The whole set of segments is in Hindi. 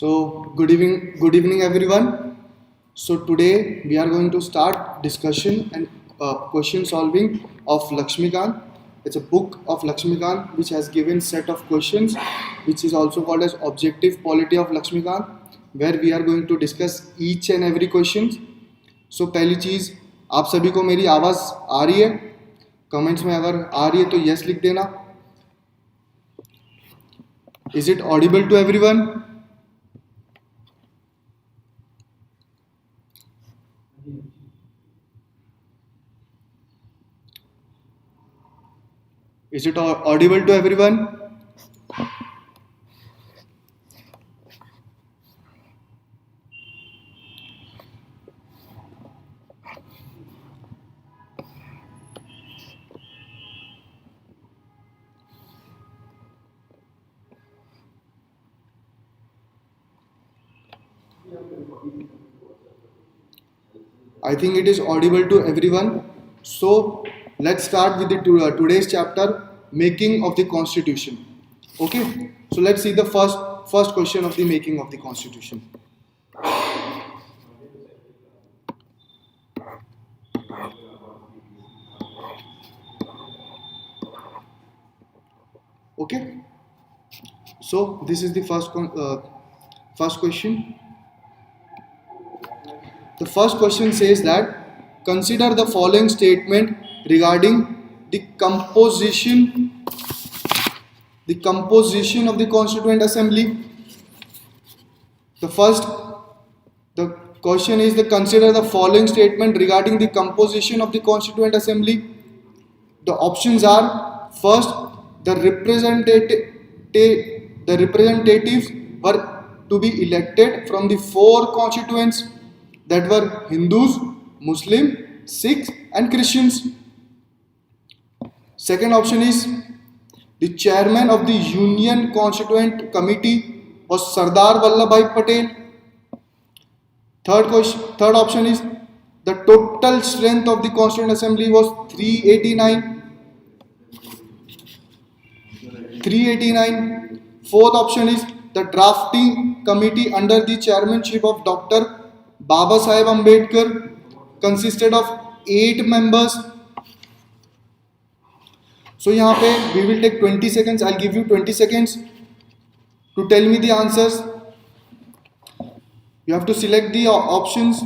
So good evening everyone. So today we are going to start discussion and question solving of Laxmikanth. It's a book of Laxmikanth which has given set of questions, which is also called as Objective Polity of Laxmikanth, where we are going to discuss each and every question. So पहली चीज़, आप सभी को मेरी आवाज़ आ रही है? कमेंट्स में अगर आ रही है तो यस लिख देना. Is it audible to everyone? Is it audible to everyone? I think it is audible to everyone. So let's start with the today's chapter, making of the Constitution. Okay. So let's see the first question of the making of the Constitution. Okay. So this is the first question. The first question says that consider the following statement regarding the composition of the Constituent Assembly. The question is consider the following statement regarding the composition of the Constituent Assembly. The options are: first, the representatives were to be elected from the four constituents, that were Hindus, Muslim, Sikhs and Christians. Second option is the chairman of the Union Constituent Committee was Sardar Vallabhbhai Patel. Third option is the total strength of the Constituent Assembly was 389. Fourth option is the drafting committee under the chairmanship of Dr. Baba Saheb Ambedkar consisted of 8 members. So यहाँ पे we will take 20 seconds. I'll give you 20 seconds to tell me the answers. You have to select the options.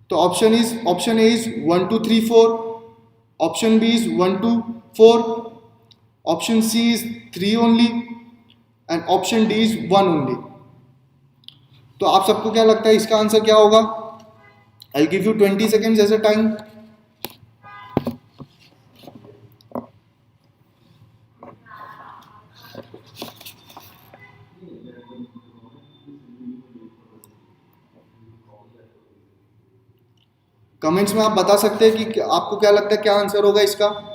So option A is 1, 2, 3, 4. Option B is 1, 2, 4. Option C is 3 only. And option D is 1 only. तो आप सबको क्या लगता है इसका आंसर क्या होगा? I'll give you 20 seconds as a time. Comments में आप बता सकते हैं कि आपको क्या लगता है क्या आंसर होगा इसका.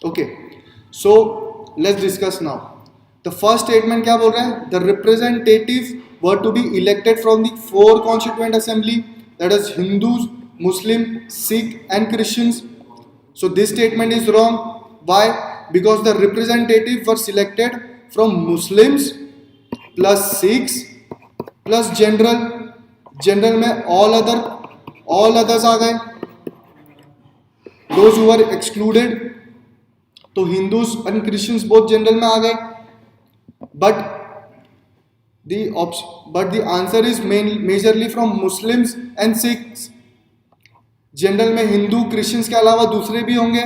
Okay, so let's discuss now. The first statement क्या बोल रहा है? The representatives were to be elected from the four constituent assembly, that is Hindus, Muslim, Sikh and Christians. So this statement is wrong. Why? Because the representatives were selected from Muslims plus Sikhs plus general में all others आ गए. Those who were excluded, तो Hindus and Christians both general में आ गए. But the answer is majorly from Muslims and Sikhs. General में हिंदू क्रिश्चियंस के अलावा दूसरे भी होंगे,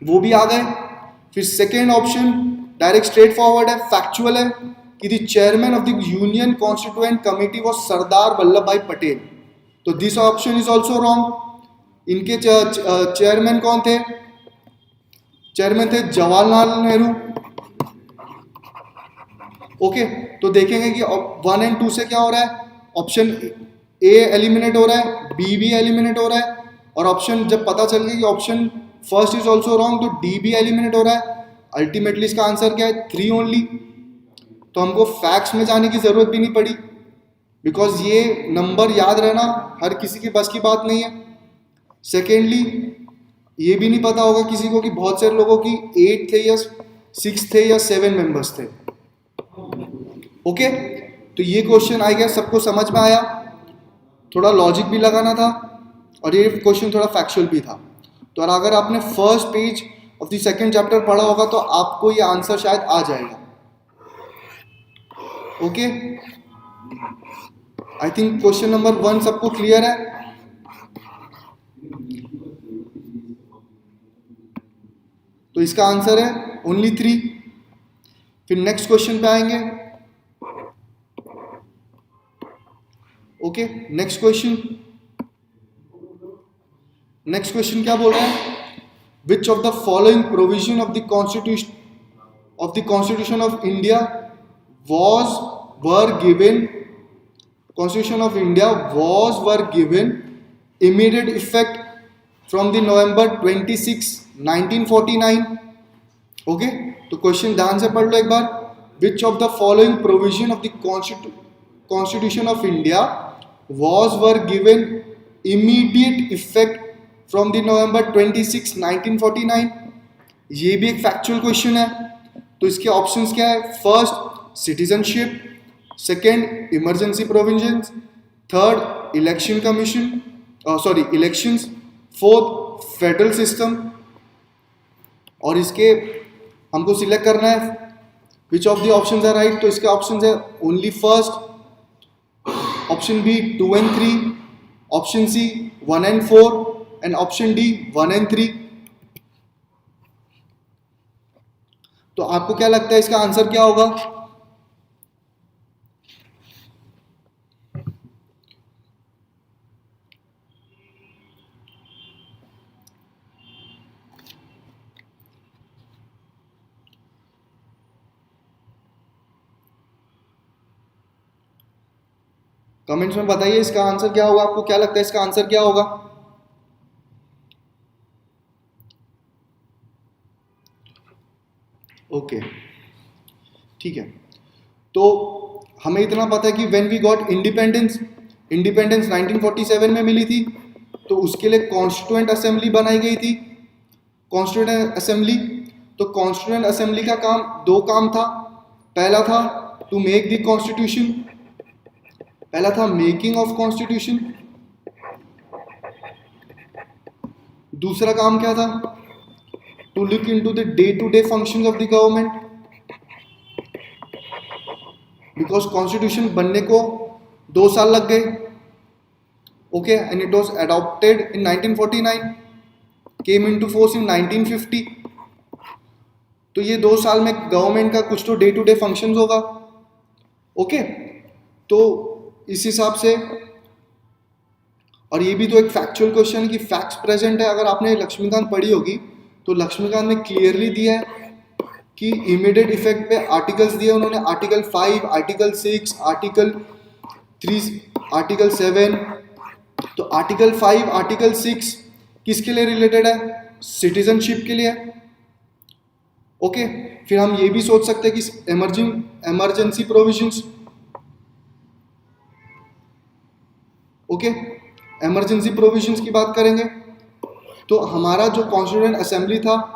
वो भी आ गए. फिर second option direct straight forward है, फैक्चुअल है कि the chairman of the union constituent committee was Sardar Vallabh bhai Patel. तो this option is also wrong. इनके चेयरमैन कौन थे? चेयरमैन थे जवाहरलाल नेहरू. ओके, तो देखेंगे कि 1 और 2 से क्या हो रहा है. ऑप्शन ए एलिमिनेट हो रहा है, बी भी एलिमिनेट हो रहा है, और ऑप्शन जब पता चल गया कि option first is also wrong तो डी भी एलिमिनेट हो रहा है. अल्टीमेटली इसका आंसर क्या है? 3 ओनली। तो हमको फैक्ट्स में जाने की जरूरत भी नहीं पड़ी, बिकॉज ये नंबर याद रहना हर किसी के बस की बात नहीं है। सेकेंडली, ये भी नहीं पता होगा किसी को कि बहुत सारे लोगों की 8 थे या 6 थे या 7 मेंबर्स थे। ओके, तो ये क्वेश्चन आई गया सबको समझ में आया, थोड़ा लॉजिक भी लगाना था और ये क्वेश्चन थोड़ा फैक्चुअल भी था। तो अगर आपने first page of the second chapter पढ़ा होगा तो आपको ये आंसर शायद आ जाएगा। Okay, I think question number 1 सबको क्लियर है। तो इसका आंसर है ओनली 3। फिर नेक्स्ट क्वेश्चन पे आएंगे। ओके, नेक्स्ट क्वेश्चन क्या बोल रहा है? Which of the following provision of the constitution of India were given immediate effect from the November 26, 1949। Okay, तो क्वेश्चन ध्यान से पढ़ लो एक बार। Which of the following provision of the constitution of India were given immediate effect from the November 26, 1949। ये भी एक फैक्चुअल क्वेश्चन है। तो इसके ऑप्शंस क्या है? First citizenship, second emergency provisions, third election commission elections, fourth federal system. और इसके हमको सिलेक्ट करना है which of the options are right. तो इसके ऑप्शंस है only first, option B 2 and 3, option C 1 and 4 and option D 1 and 3। तो आपको क्या लगता है इसका आंसर क्या होगा? कमेंट्स में बताइए इसका आंसर क्या होगा। आपको क्या लगता है इसका आंसर क्या होगा? ओके, ठीक है। तो हमें इतना पता है कि व्हेन वी गॉट इंडिपेंडेंस 1947 में मिली थी, तो उसके लिए कॉन्स्टिट्यूएंट असेंबली बनाई गई थी। कॉन्स्टिट्यूएंट असेंबली, तो कॉन्स्टिट्यूएंट असेंबली का काम 2 काम था। पहला था टू मेक द कॉन्स्टिट्यूशन, पहला था मेकिंग ऑफ कॉन्स्टिट्यूशन। दूसरा काम क्या था? To look into the day to day functions of the government, because constitution बनने को 2 साल लग गए। Okay, and it was adopted in 1949, came into force in 1950। तो ये 2 साल में गवर्नमेंट का कुछ तो डे टू डे फंक्शंस होगा। ओके, तो इस हिसाब से, और ये भी तो एक फैक्चुअल क्वेश्चन है कि फैक्ट्स प्रेजेंट है। अगर आपने लक्ष्मीकांत पढ़ी होगी तो लक्ष्मीकांत ने क्लियरली दिया है कि इमीडिएट इफेक्ट पे आर्टिकल्स दिए उन्होंने, आर्टिकल 5, आर्टिकल 6, आर्टिकल 3, आर्टिकल 7। तो आर्टिकल 5, आर्टिकल 6 किसके लिए रिलेटेड है? सिटीजनशिप के लिए। ओके, फिर हम ये भी सोच सकते हैं कि emergency provisions, okay, emergency provisions की बात करेंगे तो हमारा जो कॉन्स्टिट्यूएंट असेंबली था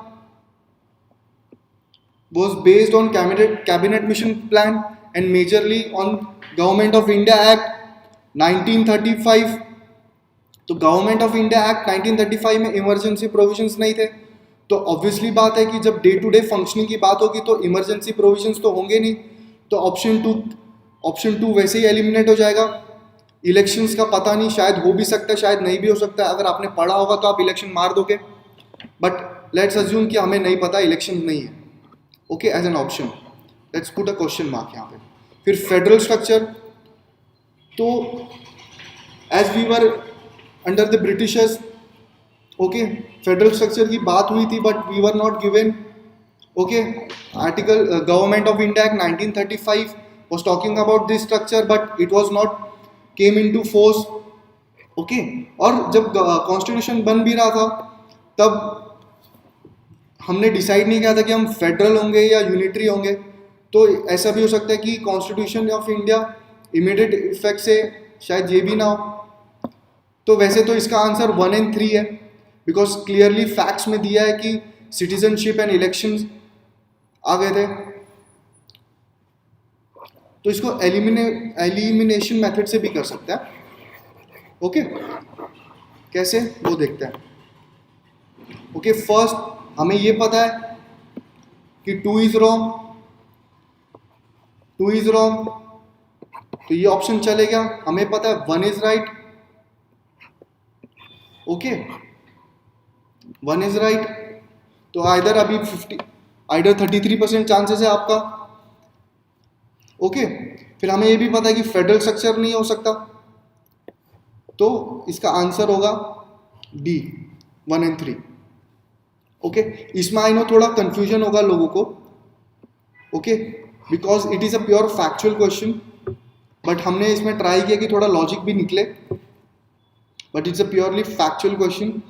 was based on cabinet mission plan and majorly on Government of India Act 1935। तो गवर्नमेंट ऑफ इंडिया एक्ट 1935 में इमरजेंसी प्रोविजंस नहीं थे। तो ऑब्वियसली बात है कि जब डे टू डे फंक्शनिंग की बात होगी तो इमरजेंसी प्रोविजंस तो होंगे नहीं। तो ऑप्शन टू वैसे ही एलिमिनेट हो जाएगा। इलेक्शंस का पता नहीं, शायद हो भी सकता है, शायद नहीं भी हो सकता है। अगर आपने पढ़ा होगा तो आप इलेक्शन मार दोगे, बट लेट्स अज्यूम कि हमें नहीं पता, इलेक्शन नहीं है। Okay, as an option let's put a question mark यहाँ पे। फिर फेडरल स्ट्रक्चर, तो as we were under the Britishers, okay, federal structure की बात हुई थी but we were not given. Okay, article government of India act 1935 was talking about this structure but it was not came into force। Okay, और जब कॉन्स्टिट्यूशन बन भी रहा था तब हमने डिसाइड नहीं किया था कि हम फेडरल होंगे या यूनिटरी होंगे, तो ऐसा भी हो सकता है कि constitution of India immediate effect से शायद ये भी ना हो। तो वैसे तो इसका आंसर 1 and 3 है, बिकॉज क्लियरली फैक्ट्स में दिया है कि सिटीजनशिप एंड इलेक्शंस आ गए थे। तो इसको एलिमिनेशन मेथड से भी कर सकते हैं। ओके, कैसे वो देखते हैं। ओके, फर्स्ट हमें ये पता है कि 2 इज रॉन्ग, 2 इज रॉन्ग, तो ये ऑप्शन चलेगा। हमें पता है 1 is right. Okay, 1 is right, तो आइदर अभी 33% चांसेस है आपका। ओके, फिर हमें ये भी पता है कि फेडरल स्ट्रक्चर नहीं हो सकता, तो इसका आंसर होगा डी, 1 and 3। ओके, इसमें आई नो थोड़ा कंफ्यूजन होगा लोगों को। Okay, because it is a pure factual question, but हमने इसमें ट्राई किया कि थोड़ा लॉजिक भी निकले, but it's a purely factual question.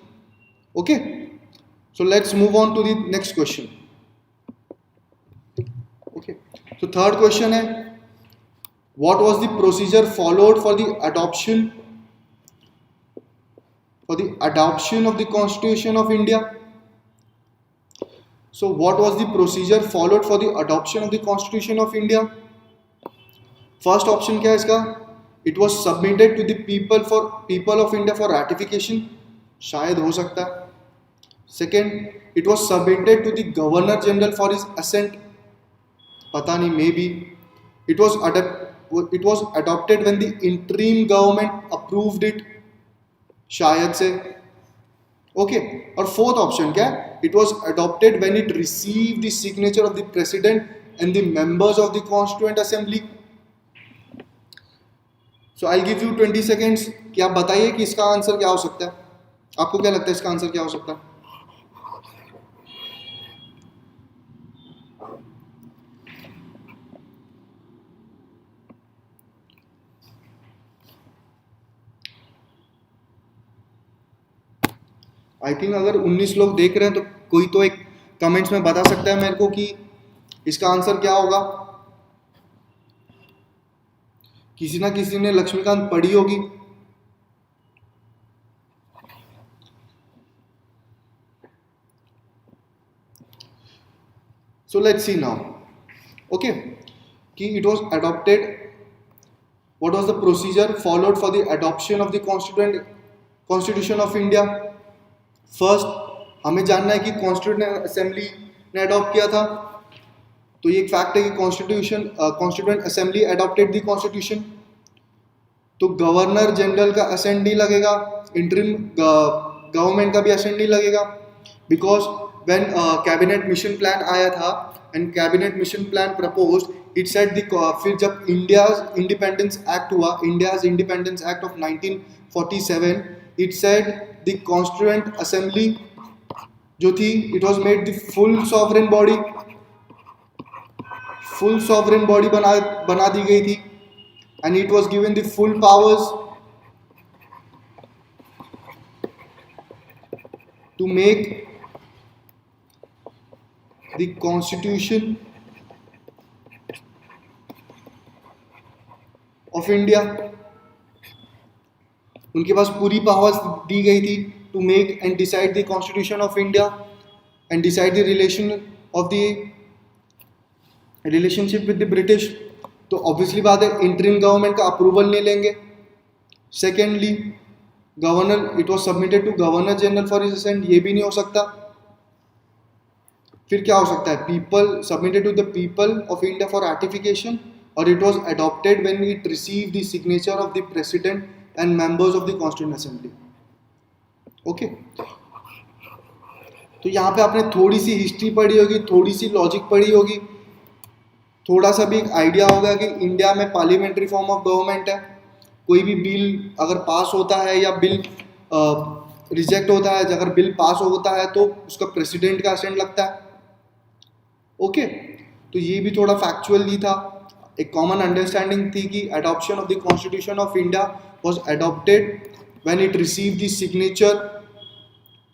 Okay, so let's move on to the next question. Okay, तो थर्ड क्वेश्चन है, what was the procedure followed for the adoption of the Constitution of India? So what was the procedure followed for the adoption of the Constitution of India? First option क्या है इसका? It was submitted to the people of India for ratification, शायद हो सकता है। Second, it was submitted to the Governor General for his assent, पता नहीं, maybe. It was adopted when the interim government approved it, शायद से। ओके, और फोर्थ ऑप्शन क्या है? It was adopted when it receive the signature of the president and the members of the constituent assembly. So I give you 20 seconds कि आप बताइए कि इसका आंसर क्या हो सकता है। आपको क्या लगता है इसका आंसर क्या हो सकता है? आई थिंक अगर 19 लोग देख रहे हैं तो कोई तो एक कमेंट्स में बता सकता है मेरे को कि इसका आंसर क्या होगा। किसी ना किसी ने लक्ष्मीकांत पढ़ी होगी। So let's see now. Okay, कि it was adopted, what was the procedure followed for the adoption of the constitution of India. First हमें जानना है कि कॉन्स्टिट्यूएंट असेंबली ने अडॉप्ट किया था, तो ये एक फैक्ट है कि constituent assembly adopted the constitution. तो गवर्नर जनरल का असेंट नहीं लगेगा, इंटरिम गवर्नमेंट का भी असेंट नहीं लगेगा, because when cabinet mission plan आया था and cabinet mission plan proposed, it said फिर जब इंडियाज इंडिपेंडेंस एक्ट हुआ, India's independence act of 1947, it said the constituent assembly जो थी, it was made the full sovereign body बना दी गई थी, and it was given the full powers to make the constitution of India. उनके पास पूरी पावर्स दी गई थी to make and decide the constitution of India and decide the relationship with the British. तो ऑब्वियसली बात है, इंटरिम गवर्नमेंट का अप्रूवल नहीं लेंगे। Secondly, governor, it was submitted to governor general for his assent, ये भी नहीं हो सकता। फिर क्या हो सकता है? People, submitted to the people of India for ratification, और it was adopted when it receive the signature of the president and members of the Constituent Assembly. Okay, तो यहाँ पे आपने थोड़ी सी हिस्ट्री पढ़ी होगी, थोड़ी सी लॉजिक पढ़ी होगी, थोड़ा सा भी एक आइडिया होगा कि इंडिया में पार्लियामेंट्री फॉर्म ऑफ गवर्नमेंट है। कोई भी बिल अगर पास होता है या बिल रिजेक्ट होता है, अगर बिल पास होता है तो उसका प्रेसिडेंट का असेंट लगता है। ओके, तो ये भी थोड़ा फैक्चुअल ही था। एक कॉमन अंडरस्टैंडिंग थी कि adoption of the constitution of India was adopted when it received the signature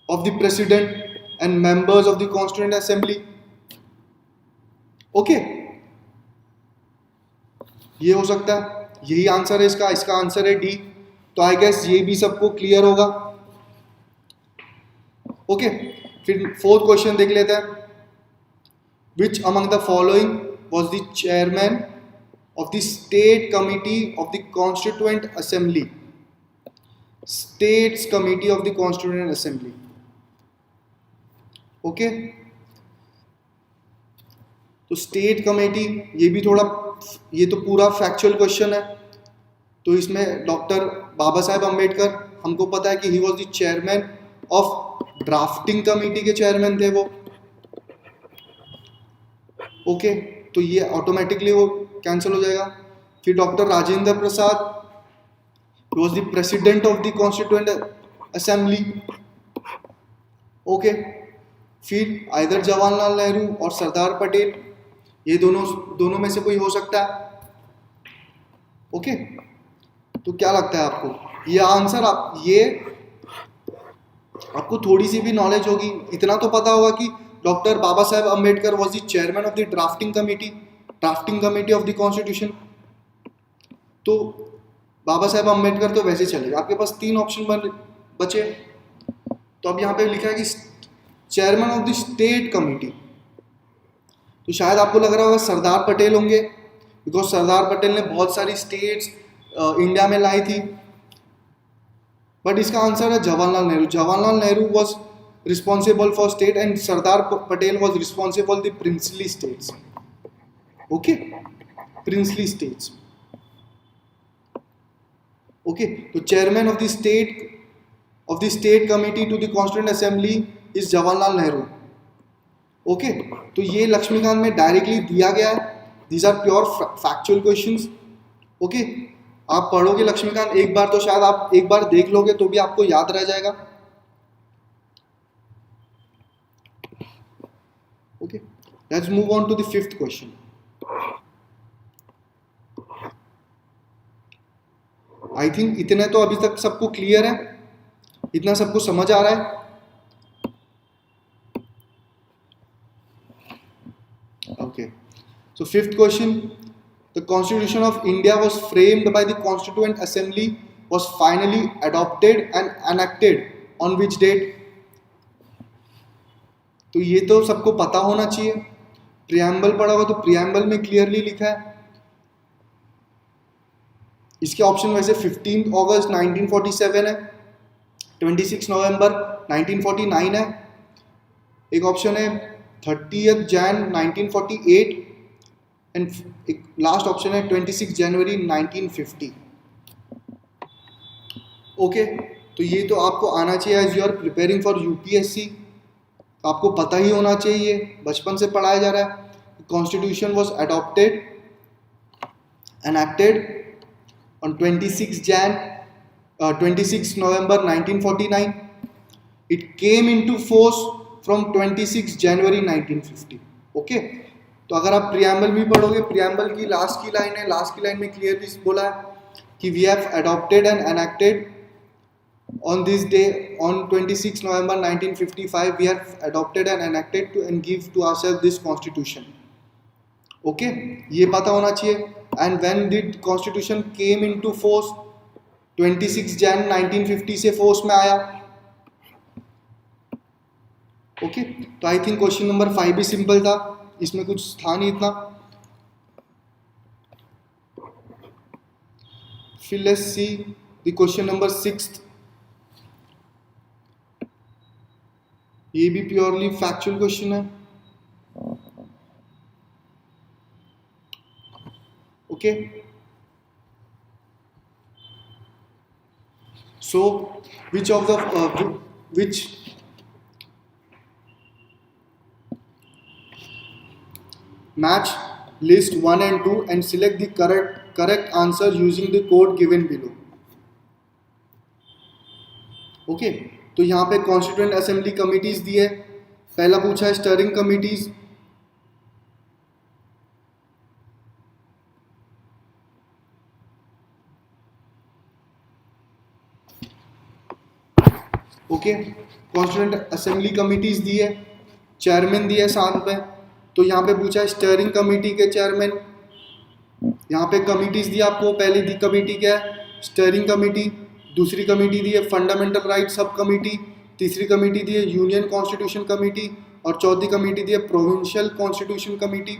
of the president and members of the Constituent Assembly. Okay, ये हो सकता है, यही आंसर है इसका, इसका आंसर है डी. तो आई गेस ये भी सबको क्लियर होगा. ओके, फिर फोर्थ क्वेश्चन देख लेते हैं. Which among the following was the chairman of the State Committee of the Constituent Assembly? States Committee of the Constituent Assembly. Okay, तो स्टेट कमेटी, ये भी थोड़ा, ये तो पूरा फैक्चुअल क्वेश्चन है. तो इसमें डॉक्टर बाबा साहेब अम्बेडकर, हमको पता है कि he was the chairman of drafting committee के चेयरमैन थे वो. ओके, तो ये ऑटोमेटिकली वो कैंसिल हो जाएगा. फिर doctor Rajendra Prasad was the president of the constituent assembly. Okay, फिर आइदर जवाहरलाल नेहरू और सरदार पटेल, ये दोनों में से कोई हो सकता है. ओके, तो क्या लगता है आपको ये आंसर? ये आपको थोड़ी सी भी नॉलेज होगी, इतना तो पता होगा कि doctor Baba Saheb Ambedkar was the chairman of the drafting committee of the constitution. तो बाबा साहेब अम्बेडकर तो वैसे चलेगा. आपके पास 3 ऑप्शन बचे. तो अब यहाँ पे लिखा है कि chairman of the state committee, तो शायद आपको लग रहा होगा सरदार पटेल होंगे, बिकॉज सरदार पटेल ने बहुत सारी स्टेट्स इंडिया में लाई थी. बट इसका आंसर है Jawaharlal Nehru. Jawaharlal Nehru was responsible for state and Sardar Patel was responsible the princely states. Okay, princely states. Okay, तो chairman of the state committee to the constituent assembly is Jawaharlal Nehru. Okay, तो ये लक्ष्मीकांत में डायरेक्टली दिया गया है. These are pure factual questions. Okay, आप पढ़ोगे लक्ष्मीकांत एक बार तो शायद आप एक बार देख लोगे तो भी आपको याद रह जाएगा. Okay, let's move on to the fifth question. I think इतने तो अभी तक सबको क्लियर है, इतना सबको समझ आ रहा है. Okay, so fifth question, the Constitution of India was framed by the Constituent Assembly, was finally adopted and enacted on which date? तो ये तो सबको पता होना चाहिए. प्रियम्बल पढ़ा होगा तो प्रियम्बल में क्लियरली लिखा है. इसके ऑप्शन वैसे 15 अगस्त 1947 है, 26 नवंबर 1949 है, एक ऑप्शन है 30th Jan 1948 एंड एक लास्ट ऑप्शन है 26 जनवरी 1950. ओके, तो ये तो आपको आना चाहिए as you are preparing for UPSC. आपको पता ही होना चाहिए, बचपन से पढ़ाया जा रहा है. Constitution was adopted enacted on 26 November 1949. It came into force from 26 January 1950. Okay, तो अगर आप प्रियम्बल भी पढ़ोगे, प्रियम्बल की लास्ट की लाइन है, लास्ट की लाइन में क्लियरली बोला है कि we have adopted and enacted on this day on 26 November 1955 we have adopted and enacted to and give to ourselves this constitution. Okay, ये पता होना चाहिए. And when did Constitution came into force? 26 Jan 1950 से फोर्स में आया. ओके, तो आई थिंक क्वेश्चन नंबर 5 भी सिंपल था, इसमें कुछ था नहीं इतना. फिर let's see the question number 6. ये भी प्योरली फैक्चुअल क्वेश्चन है. Okay, so which of the which match list 1 and 2 and select the correct answer using the code given below. Okay, तो यहाँ पे कॉन्स्टिट्यूएंट असेंबली कमिटीज दी है. पहला पूछा है steering committees. Okay, constituent assembly committees दी है, चेयरमैन दिया है साथ में। तो यहाँ पे पूछा है स्टीयरिंग कमेटी के चेयरमैन, यहाँ पे कमिटीज दी आपको, पहली दी कमेटी क्या है, स्टीयरिंग कमेटी, दूसरी कमेटी दी है फंडामेंटल राइट सब कमेटी, तीसरी कमेटी दी है यूनियन कॉन्स्टिट्यूशन कमेटी, और चौथी कमेटी दी है प्रोविंशियल कॉन्स्टिट्यूशन कमेटी।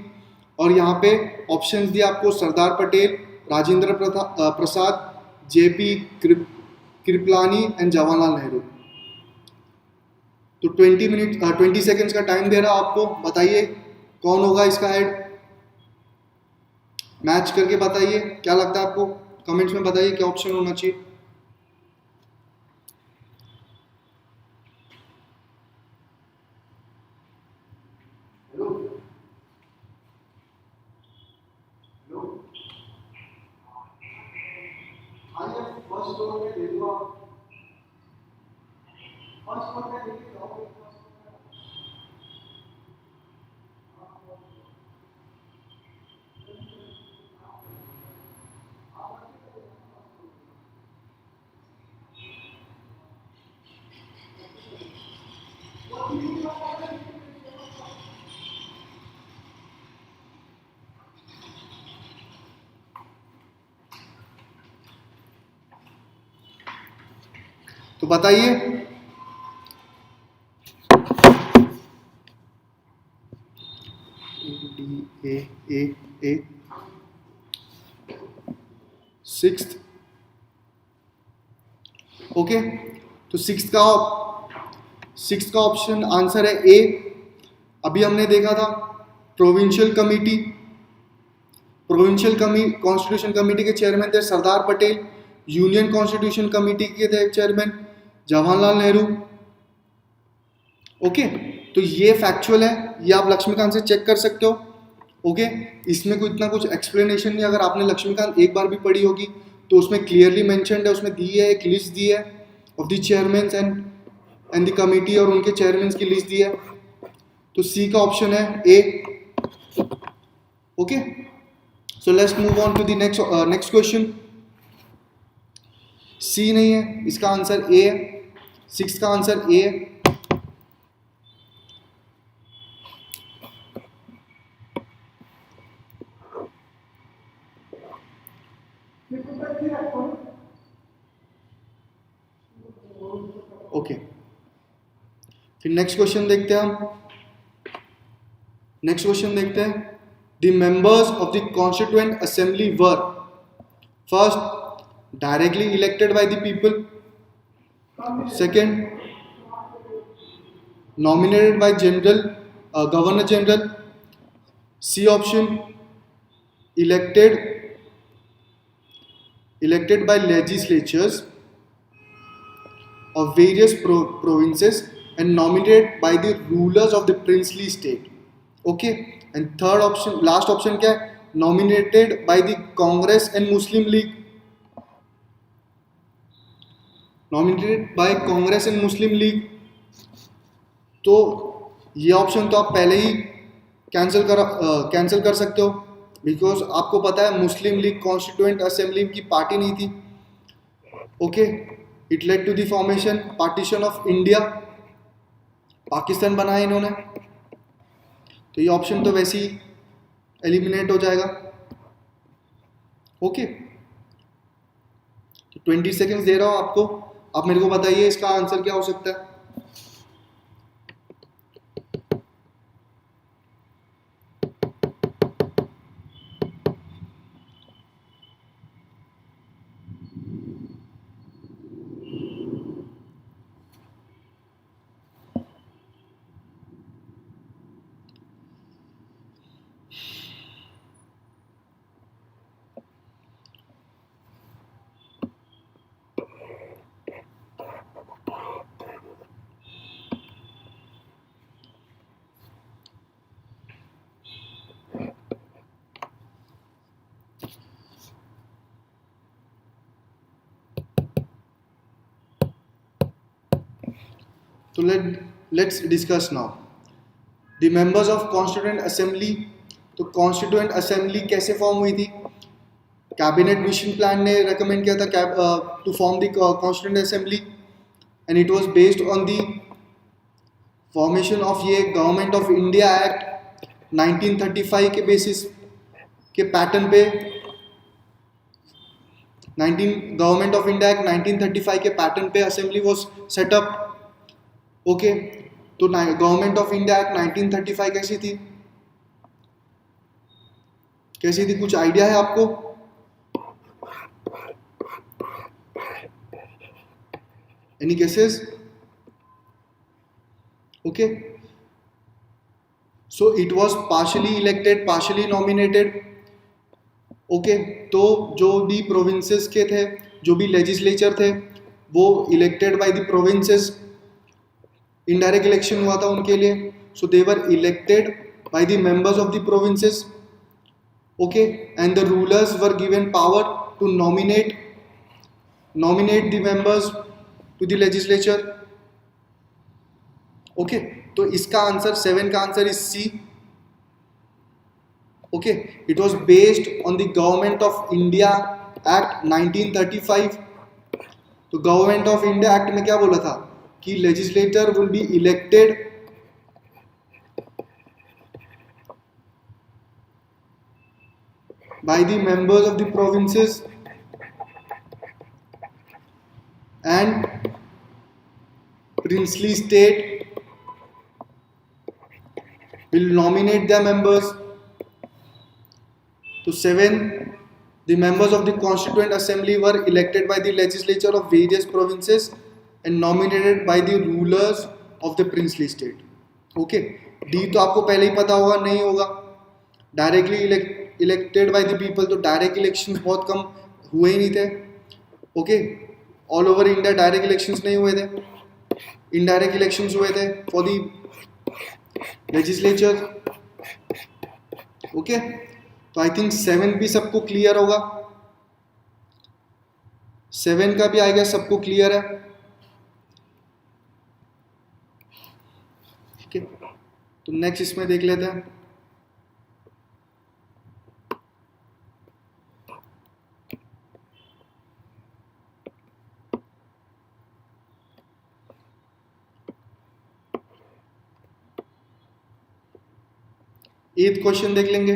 और यहाँ पे ऑप्शंस दिए आपको सरदार पटेल, राजेंद्र प्रसाद, जेपी कृपलानी एंड जवाहरलाल नेहरू। तो 20 सेकेंड्स का टाइम दे रहा हूं आपको, बताइए कौन होगा इसका हेड, मैच करके बताइए क्या लगता है आपको, कमेंट्स में बताइए क्या ऑप्शन होना चाहिए। तो बताइए ए सिक्स्थ। ओके, तो सिक्स्थ का ऑप्शन आंसर है ए। अभी हमने देखा था प्रोविंशियल कॉन्स्टिट्यूशन कमेटी के चेयरमैन थे Sardar Patel, union constitution committee के थे चेयरमैन जवाहरलाल नेहरू। ओके, तो ये फैक्चुअल है, ये आप लक्ष्मीकांत से चेक कर सकते हो। ओके, इसमें कोई इतना कुछ एक्सप्लेनेशन नहीं, अगर आपने लक्ष्मीकांत एक बार भी पढ़ी होगी तो उसमें क्लियरली मेंशन्ड है, उसमें दी है एक लिस्ट दी है of the chairman and the committee, और उनके चेयरमैन की लिस्ट दी है। तो सी का ऑप्शन है A. Okay, so let's move on to the next question. C नहीं है, इसका आंसर ए है, सिक्स का आंसर ए है। ओके, फिर नेक्स्ट क्वेश्चन देखते हैं the members of the constituent assembly were first directly elected by the people, second nominated by governor general, C option elected by legislatures of various provinces and nominated by the rulers of the princely state. Okay, and third option, last option क्या है, nominated by the Congress and Muslim League, nominated by Congress and Muslim League। तो ये ऑप्शन तो आप पहले ही कैंसिल कर सकते हो, बिकॉज आपको पता है मुस्लिम लीग कॉन्स्टिट्यूएंट असेंबली की पार्टी नहीं थी। Okay, it led to the formation partition of India, Pakistan बनाया इन्होंने, तो ये ऑप्शन तो वैसे ही एलिमिनेट हो जाएगा। ओके, 20 सेकेंड्स दे रहा हूँ आपको, आप मेरे को बताइए इसका आंसर क्या हो सकता है। तो let's discuss now the members of constituent assembly. तो कॉन्स्टिट्यूएंट असेंबली कैसे फॉर्म हुई थी, कैबिनेट मिशन प्लान ने रेकमेंड किया था to form the constituent assembly. And it was based on the formation of ये गवर्नमेंट ऑफ इंडिया एक्ट 1935 के बेसिस के पैटर्न पे 19 गवर्नमेंट ऑफ इंडिया एक्ट 1935 के पैटर्न पे असेंबली वाज सेटअप। ओके, तो गवर्नमेंट ऑफ इंडिया एक्ट 1935 कैसी थी, कुछ आइडिया है आपको? Any cases? Okay, so it was partially elected, partially nominated. Okay, तो जो भी प्रोविंसेस के थे, जो भी लेजिस्लेचर थे, वो elected by the provinces, indirect election हुआ था उनके लिए। So they were elected by the members of the provinces. Okay, and the rulers were given power to nominate the members to the legislature. Okay, तो इसका आंसर 7 का answer is C. Okay, it was based on the government of India act 1935। तो गवर्नमेंट ऑफ इंडिया एक्ट में क्या बोला था कि legislator will be elected by the members of the provinces and princely state will nominate their members. So 7, the members of the constituent assembly were elected by the legislature of various provinces and nominated by the rulers of the princely state. Okay, D तो आपको पहले ही पता होगा, नहीं होगा, directly elected by the people. तो डायरेक्ट इलेक्शंस बहुत कम हुए ही नहीं थे। Okay, all over India direct elections नहीं हुए थे, इनडायरेक्ट इलेक्शंस हुए थे फॉर द लेजिस्लेचर। ओके, तो आई थिंक 7 भी सबको क्लियर होगा, 7 का भी आई गेस सबको क्लियर है। ठीक है, तो नेक्स्ट इसमें देख लेते हैं। एथ क्वेश्चन देख लेंगे।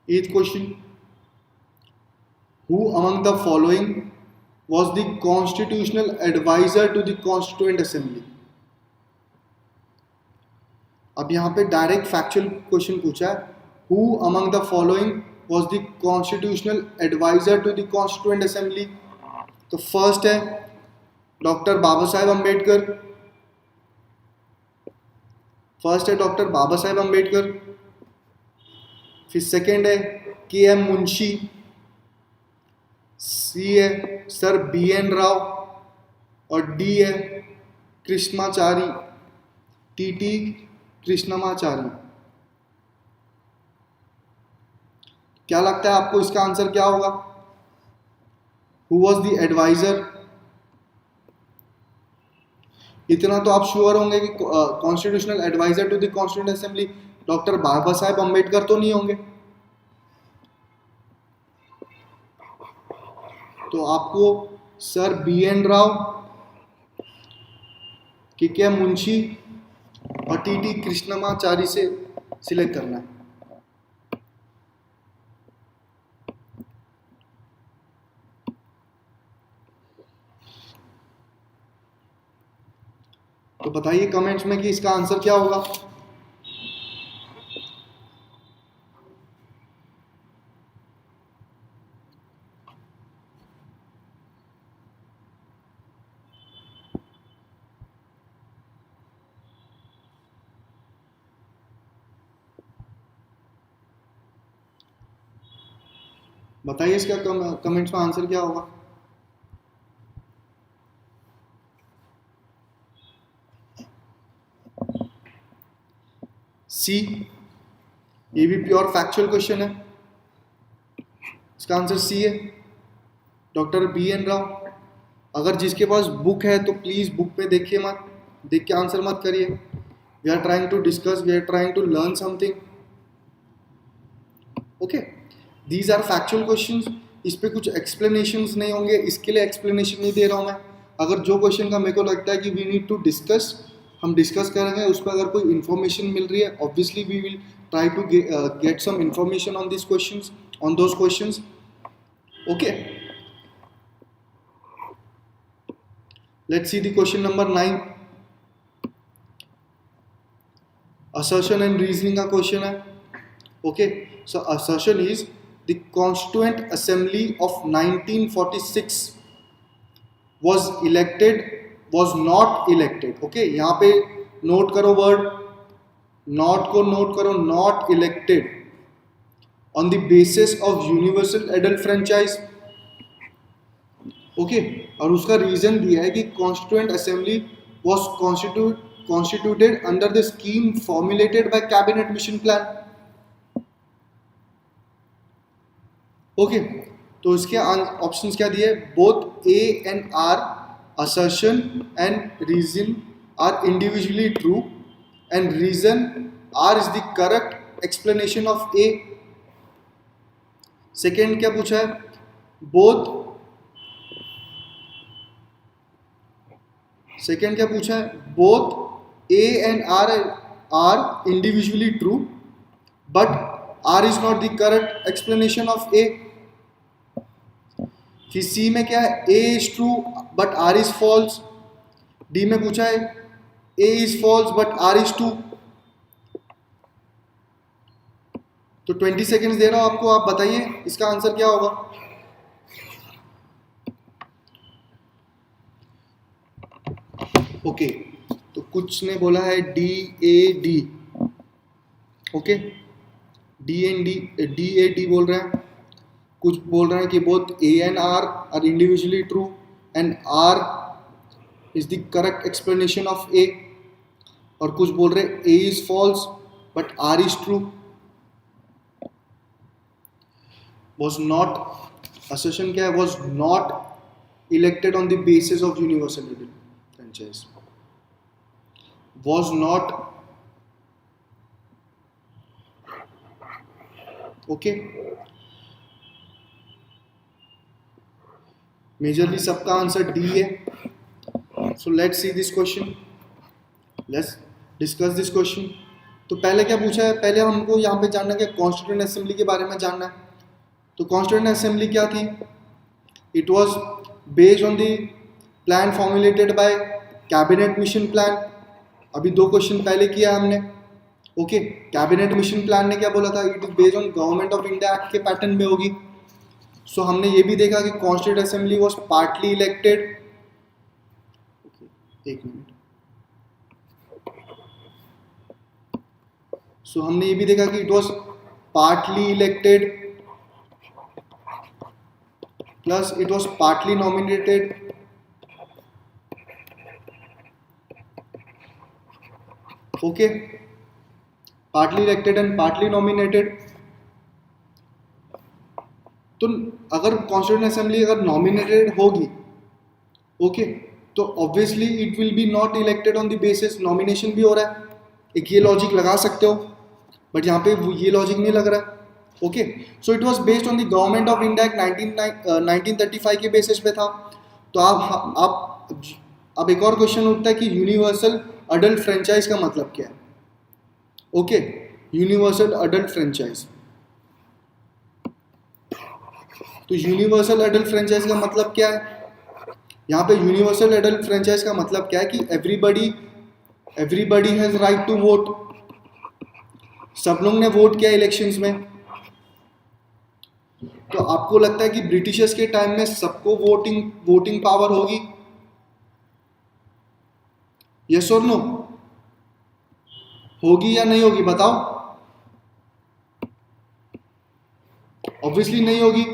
Eighth question, who among the following was the constitutional advisor to the constituent assembly? अब यहाँ पे डायरेक्ट फैक्चुअल क्वेश्चन पूछा है, who among the following was the constitutional advisor to the constituent assembly? तो फर्स्ट है डॉक्टर बाबा साहेब अम्बेडकर, फिर सेकेंड है के.एम. मुंशी, सी है सर बी.एन. राव और डी है कृष्णाचारी, टी.टी. कृष्णमाचारी। क्या लगता है आपको इसका आंसर क्या होगा? Who was the adviser? इतना तो आप श्योर होंगे कि constitutional adviser to the constituent assembly doctor Baba Saheb Ambedkar तो नहीं होंगे। तो आपको सर बी.एन. राव, के मुंशी और टी.टी. कृष्णमाचारी से सिलेक्ट करना है। तो बताइए कमेंट्स में कि इसका आंसर क्या होगा। बताइए इसका कमेंट्स में आंसर क्या होगा। सी, ये भी प्योर फैक्चुअल क्वेश्चन है, इसका आंसर सी है डॉक्टर बी.एन. राव। अगर जिसके पास बुक है तो प्लीज बुक पे देखिए मत, देख के आंसर मत करिए। We are trying to discuss, we are trying to learn something. Okay, these are factual questions इस पे कुछ एक्सप्लेनेशंस नहीं होंगे, इसके लिए एक्सप्लेनेशन नहीं दे रहा हूँ मैं। अगर जो क्वेश्चन का मेरे को लगता है कि वी नीड टू डिस्कस, हम डिस्कस करेंगे। उस पर अगर कोई इन्फॉर्मेशन मिल रही है, obviously we will try to get some information on this questions, on those questions. Okay, let's see the question number 9। Assertion and reasoning का क्वेश्चन है। Okay, so assertion is the constituent assembly of 1946 was elected, was not elected। Okay, यहाँ पे नोट करो वर्ड, नॉट को नोट करो, not elected on the basis of universal adult franchise. Okay, और उसका रीजन दिया है कि constituent assembly was constituted under the scheme formulated by cabinet mission plan। Okay, तो इसके ऑप्शंस क्या दिए? Both A and R assertion and reason are individually true and reason R is the correct explanation of A। Second क्या पूछा है? बोथ, सेकेंड क्या पूछा है? Both A and R are individually true but R is not the correct explanation of A। फिर सी में क्या है? A is true but R is false। D में पूछा है A is false but R is true। तो 20 सेकेंड्स दे रहा हूं आपको, आप बताइए इसका आंसर क्या होगा। ओके, तो कुछ ने बोला है D A D. Okay, D and D A D बोल रहे हैं। कुछ बोल रहे हैं कि both A and R individually true and R is the correct explanation of A. और कुछ बोल रहे हैं A is false but R is true. was not, assertion क्या है? was not elected on the basis of universal franchise, was not। okay, majorly सबका आंसर डी है। सो let's see this question, let's discuss this question. तो पहले क्या पूछा है? पहले हमको यहाँ पे जानना है कि कॉन्स्टिट्यूएंट असेंबली के बारे में जानना है। तो कॉन्स्टिट्यूएंट असेंबली क्या थी? It was based on the plan formulated bye cabinet mission plan. अभी दो क्वेश्चन पहले किया हमने। ओके, कैबिनेट मिशन प्लान ने क्या बोला था? It is based on Government of India act के पैटर्न में होगी। सो हमने ये भी देखा कि constituent assembly was partly elected. एक मिनट। सो हमने ये भी देखा कि it was partly elected plus it was partly nominated। okay, partly elected and partly nominated। तो अगर कॉन्स्टिट्यूएंट असेंबली अगर नॉमिनेटेड होगी, ओके, तो obviously it will be not elected on the basis, nomination भी हो रहा है। एक ये लॉजिक लगा सकते हो, बट यहाँ पे ये लॉजिक नहीं लग रहा है। Okay, so it was based on the government of India act 1935 के बेसिस पे था। तो आप अब एक और क्वेश्चन उठता है कि यूनिवर्सल अडल्ट फ्रेंचाइज का मतलब क्या है। ओके, यूनिवर्सल अडल्ट फ्रेंचाइज, तो यूनिवर्सल अडल्ट फ्रेंचाइज का मतलब क्या है? यहाँ पे यूनिवर्सल एडल्ट फ्रेंचाइज का मतलब क्या है कि everybody has right to vote. सब लोग ने वोट किया इलेक्शंस में। तो आपको लगता है कि ब्रिटिशर्स के टाइम में सबको वोटिंग पावर होगी? यस और नो? होगी या नहीं होगी बताओ? ऑब्वियसली नहीं होगी।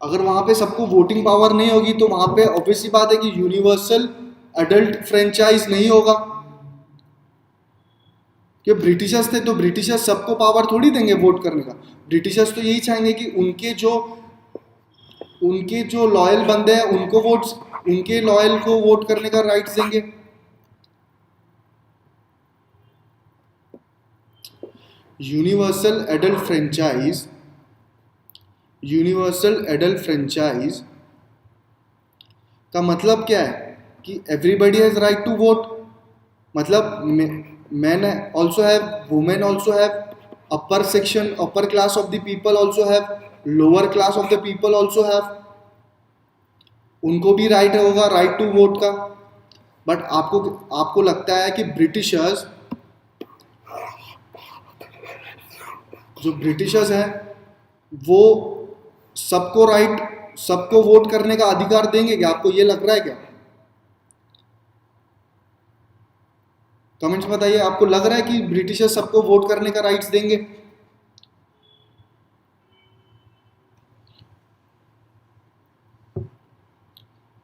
अगर वहां पे सबको वोटिंग पावर नहीं होगी तो वहां पे ऑब्वियसली बात है कि यूनिवर्सल अडल्ट फ्रेंचाइज नहीं होगा। कि ब्रिटिशर्स थे तो ब्रिटिशर्स सबको पावर थोड़ी देंगे वोट करने का। ब्रिटिशर्स तो यही चाहेंगे कि उनके जो लॉयल बंदे हैं उनके लॉयल को वोट करने का राइट्स देंगे। Universal adult franchise universal adult franchise का मतलब क्या है कि everybody has right to vote, मतलब men also have, women also have, upper section, upper class of the people also have, lower class of the people also have, उनको भी राइट होगा राइट टू वोट का. बट आपको लगता है कि ब्रिटिशर्स हैं वो सबको वोट करने का अधिकार देंगे क्या? आपको ये लग रहा है क्या? कमेंट्स बताइए, आपको लग रहा है कि ब्रिटिशर्स सबको वोट करने का राइट्स देंगे?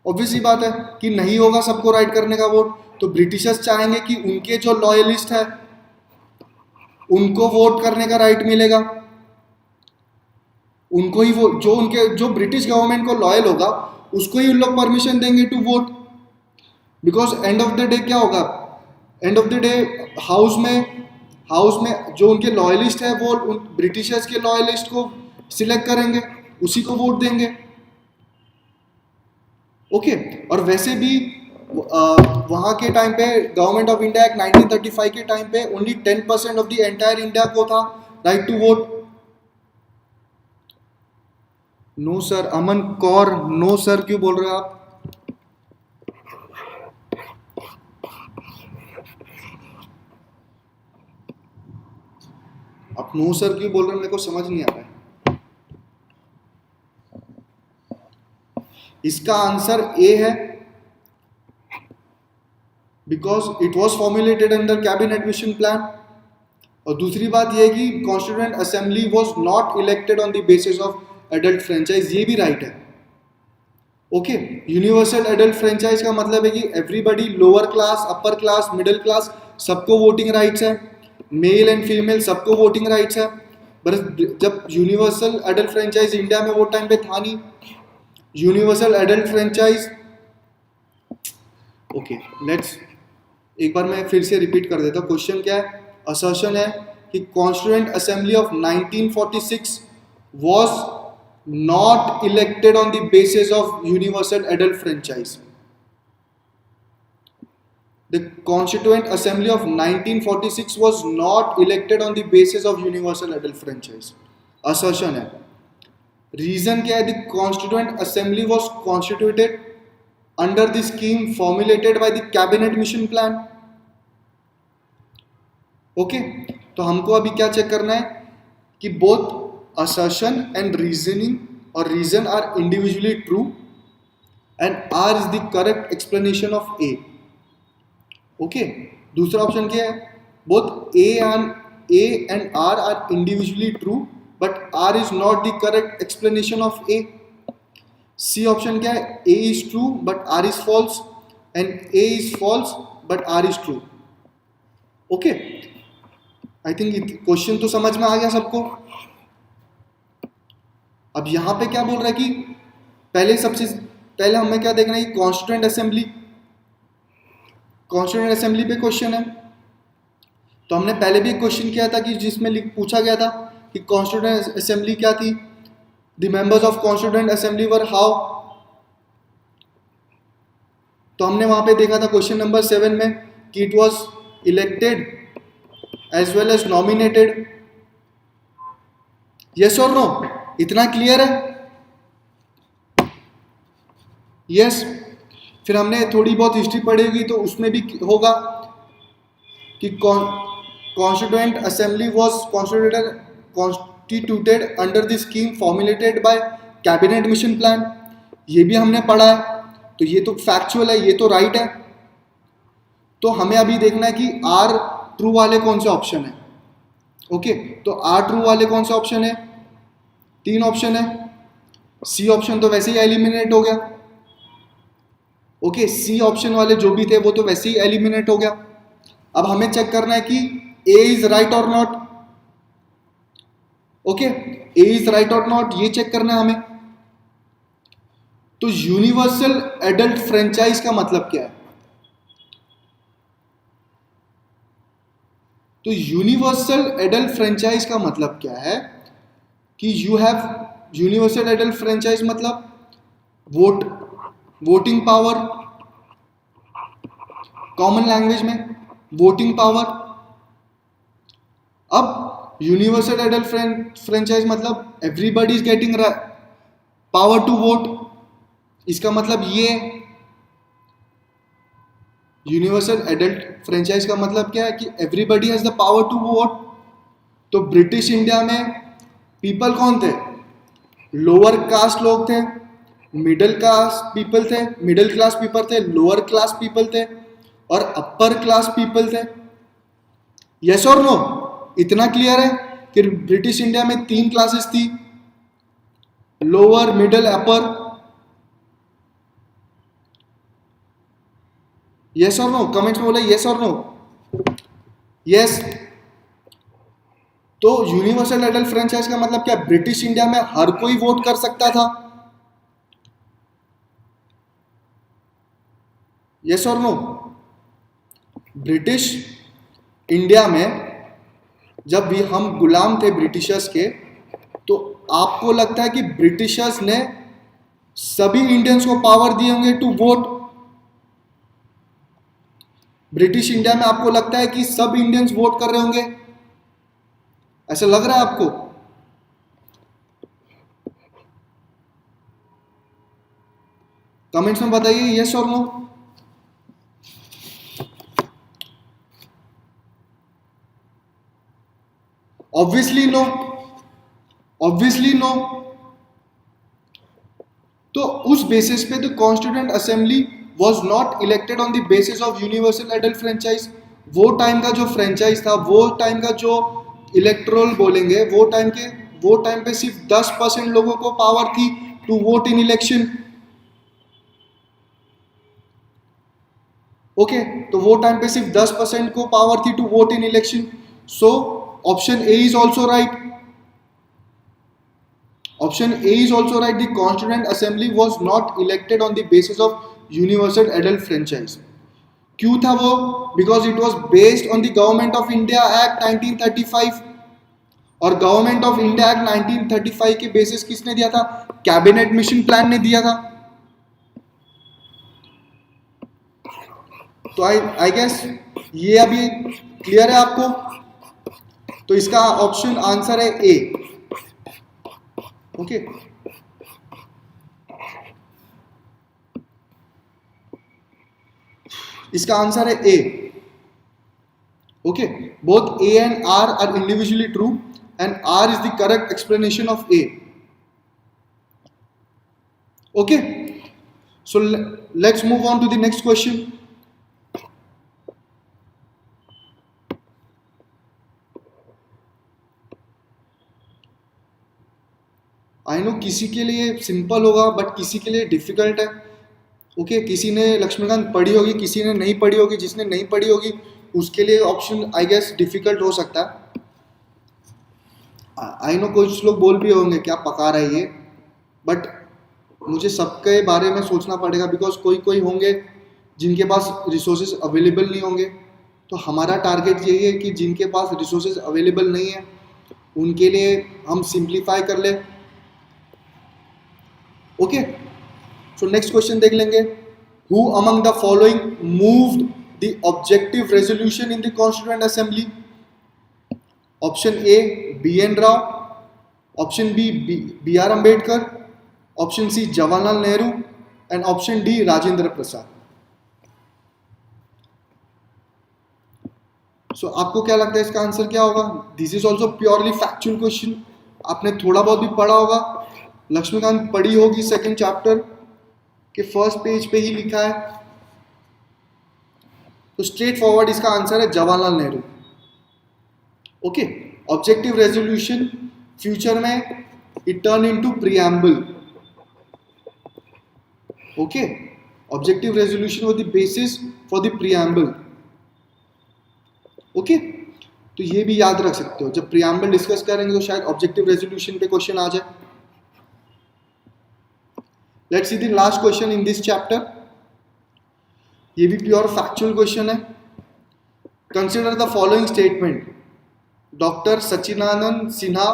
ऑब्वियसली बात है कि नहीं होगा सबको राइट करने का वोट. तो ब्रिटिशर्स चाहेंगे कि उनके जो लॉयलिस्ट है उनको वोट करने का राइट मिलेगा, उनको ही वो जो ब्रिटिश गवर्नमेंट को लॉयल होगा उसको ही उन लोग परमिशन देंगे to vote. Because end of the day क्या होगा, end of the day house में जो उनके लॉयलिस्ट है वो ब्रिटिशर्स के लॉयलिस्ट को सिलेक्ट करेंगे, उसी को वोट देंगे. ओके और वैसे भी वहाँ के टाइम पे गवर्नमेंट ऑफ इंडिया एक्ट 1935 के टाइम पे only 10% of the entire India को था right to vote. No sir, Aman Kaur no sir क्यों बोल रहे हो आप? आप नो सर क्यों बोल रहे हो, मेरे को समझ नहीं आ रहा है. इसका आंसर ए है, because it was formulated under cabinet mission plan. और दूसरी बात यह है कि constituent assembly was not elected on the basis of adult franchise, ये भी राइट है. ओके यूनिवर्सल एडल्ट फ्रेंचाइज का मतलब है कि everybody, lower class, upper class, middle class, सबको वोटिंग राइट्स है, मेल एंड फीमेल सबको वोटिंग राइट्स है. बट जब यूनिवर्सल एडल्ट फ्रेंचाइज इंडिया में वो टाइम पे था नहीं. Universal adult franchise, okay let's एक बार मैं फिर से रिपीट कर देता हूँ. क्वेश्चन क्या है? असर्शन है कि constituent assembly of 1946 was not elected on the basis of universal adult franchise. The Constituent Assembly of 1946 was not elected on the basis of universal adult franchise. Assertion है. Reason क्या है? The Constituent Assembly was constituted under the scheme formulated by the Cabinet Mission Plan. Okay, तो हमको अभी क्या चेक करना है कि both assertion and reasoning or reason are individually true and R is the correct explanation of A. Okay, दूसरा ऑप्शन क्या है? Both A and R are individually true but R is not the correct explanation of A. C option क्या है? A is true but R is false and A is false but R is true. Okay, I think question तो समझ में आ गया सबको. अब यहाँ पे क्या बोल रहा है कि सबसे पहले हमें क्या देखना है कि कॉन्स्टिट्यूएंट असेंबली पे क्वेश्चन है. तो हमने पहले भी एक क्वेश्चन किया था कि जिसमें पूछा गया था कि कॉन्स्टिट्यूएंट असेंबली क्या थी. The members of constituent assembly were how. तो हमने वहां पे देखा था क्वेश्चन नंबर 7 में कि it was elected as well as nominated. Yes और नो, इतना क्लियर है? यस. फिर हमने थोड़ी बहुत हिस्ट्री पढ़ी होगी तो उसमें भी होगा कि constituent assembly was constituted under the scheme formulated bye cabinet mission plan. ये भी हमने पढ़ा है, तो ये तो फैक्चुअल है, ये तो राइट है. तो हमें अभी देखना है कि आर ट्रू वाले कौन से ऑप्शन है. ओके, तो आर ट्रू वाले कौन से ऑप्शन है? 3 ऑप्शन है. सी ऑप्शन तो वैसे ही एलिमिनेट हो गया. ओके, सी ऑप्शन वाले जो भी थे वो तो वैसे ही एलिमिनेट हो गया. अब हमें चेक करना है कि ए इज राइट और not. Okay, A is right और नॉट ये चेक करना है हमें. तो यूनिवर्सल एडल्ट फ्रेंचाइज का मतलब क्या है? तो यूनिवर्सल एडल्ट फ्रेंचाइज का मतलब क्या है कि यूनिवर्सल एडल्ट फ्रेंचाइज मतलब वोटिंग पावर, कॉमन लैंग्वेज में वोटिंग पावर। अब यूनिवर्सल एडल्ट फ्रेंचाइज मतलब everybody is getting power to vote. इसका मतलब ये यूनिवर्सल एडल्ट फ्रेंचाइज का मतलब क्या है कि everybody has the power to vote. तो ब्रिटिश इंडिया में पीपल कौन थे? लोअर कास्ट लोग थे, मिडिल क्लास पीपल थे, मिडिल क्लास पीपल थे, लोअर क्लास पीपल थे और अपर क्लास पीपल थे। यस और नो? इतना क्लियर है कि ब्रिटिश इंडिया में 3 क्लासेस थी, लोअर, मिडिल, अपर। यस और नो? कमेंट्स में बोला यस और नो। यस। तो यूनिवर्सल एडल्ट फ्रेंचाइज का मतलब क्या? ब्रिटिश इंडिया में हर कोई वोट कर सकता था। यस और नो? ब्रिटिश इंडिया में जब भी हम गुलाम थे ब्रिटिशर्स के, तो आपको लगता है कि ब्रिटिशर्स ने सभी इंडियंस को पावर दिए होंगे टू वोट? ब्रिटिश इंडिया में आपको लगता है कि सब इंडियंस वोट कर रहे होंगे? ऐसा लग रहा है आपको? कमेंट्स में बताइए यस और no. Obviously no, obviously no. तो उस बेसिस पे the constituent assembly was not elected on the basis of universal adult franchise. वो टाइम का जो फ्रेंचाइज था, वो टाइम का जो इलेक्ट्रोल बोलेंगे, वो टाइम पे सिर्फ 10% लोगों को पावर थी to vote in election. Okay, तो वो टाइम पे सिर्फ 10% को पावर थी to vote in election. So option A is also right. Option A is also right. The Constituent Assembly was not elected on the basis of universal adult franchise. क्यों था वो? Because it was based on the Government of India Act 1935. और गवर्नमेंट ऑफ इंडिया एक्ट 1935 के बेसिस किसने दिया था? कैबिनेट मिशन प्लान ने दिया था। तो आई गेस ये अभी क्लियर है आपको? तो इसका ऑप्शन आंसर है ए। ओके, इसका आंसर है A. Okay, both A and R are individually true and R is the correct explanation of A. Okay, so let's move on to the next question. I know किसी के लिए सिंपल होगा बट किसी के लिए डिफिकल्ट है। ओके, किसी ने लक्ष्मीकांत पढ़ी होगी, किसी ने नहीं पढ़ी होगी। जिसने नहीं पढ़ी होगी उसके लिए ऑप्शन आई गेस डिफिकल्ट हो सकता है। आई नो कुछ लोग बोल भी होंगे क्या पका रहा है ये, बट मुझे सबके बारे में सोचना पड़ेगा बिकॉज कोई कोई होंगे जिनके पास रिसोर्सेज अवेलेबल नहीं होंगे। तो हमारा टारगेट यही है कि जिनके पास रिसोर्सेज अवेलेबल नहीं है उनके लिए हम सिंप्लीफाई कर ले। ओके, सो नेक्स्ट क्वेश्चन देख लेंगे। Who among the following moved the objective resolution in the constituent assembly? Option A B N Rau, option B B R Ambedkar, option C Jawaharlal Nehru and option D Rajendra Prasad. So आपको क्या लगता है इसका आंसर क्या होगा? This is also purely factual question. आपने थोड़ा बहुत भी पढ़ा होगा, लक्ष्मीकांत पढ़ी होगी, सेकंड चैप्टर के फर्स्ट पेज पे ही लिखा है। तो स्ट्रेट फॉरवर्ड इसका आंसर है Jawaharlal Nehru. Okay, objective resolution future में it turn into preamble. Okay, objective resolution was the basis for the preamble. Okay, तो ये भी याद रख सकते हो, जब प्रीएम्बल डिस्कस करेंगे तो शायद ऑब्जेक्टिव रेजोल्यूशन पे क्वेश्चन आ जाए। Let's see the last question in this chapter. ये भी प्योर फैक्चुअल क्वेश्चन है। Consider the following statement. Doctor Sachchidanand Sinha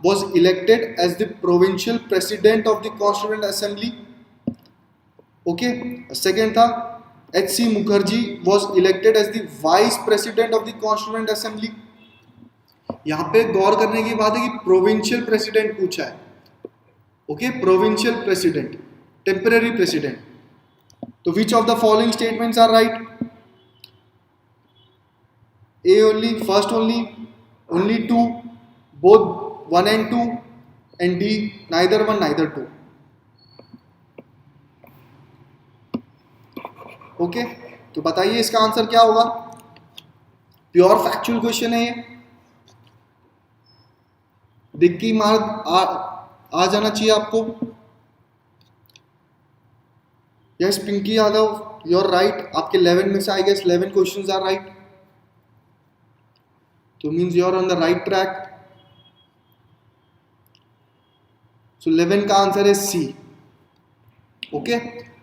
was elected as the provincial president of the Constituent Assembly. Okay. Second था H.C. Mukherjee was elected as the vice president of the Constituent Assembly. यहाँ पे गौर करने की बात है कि प्रोविंशियल प्रेसिडेंट पूछा है. Okay, provincial president, temporary president. तो which of the following statements are right? A only, first only two, both 1 and 2, and D neither 1 neither 2. Okay, तो बताइए इसका आंसर क्या होगा? प्योर फैक्चुअल क्वेश्चन है ये. दिख की मार्क आ जाना चाहिए आपको. Yes Pinky Yadav, you are right. आपके 11 में से I guess 11 questions are right. So means you are on the right track. So 11 का आंसर है C. ओके,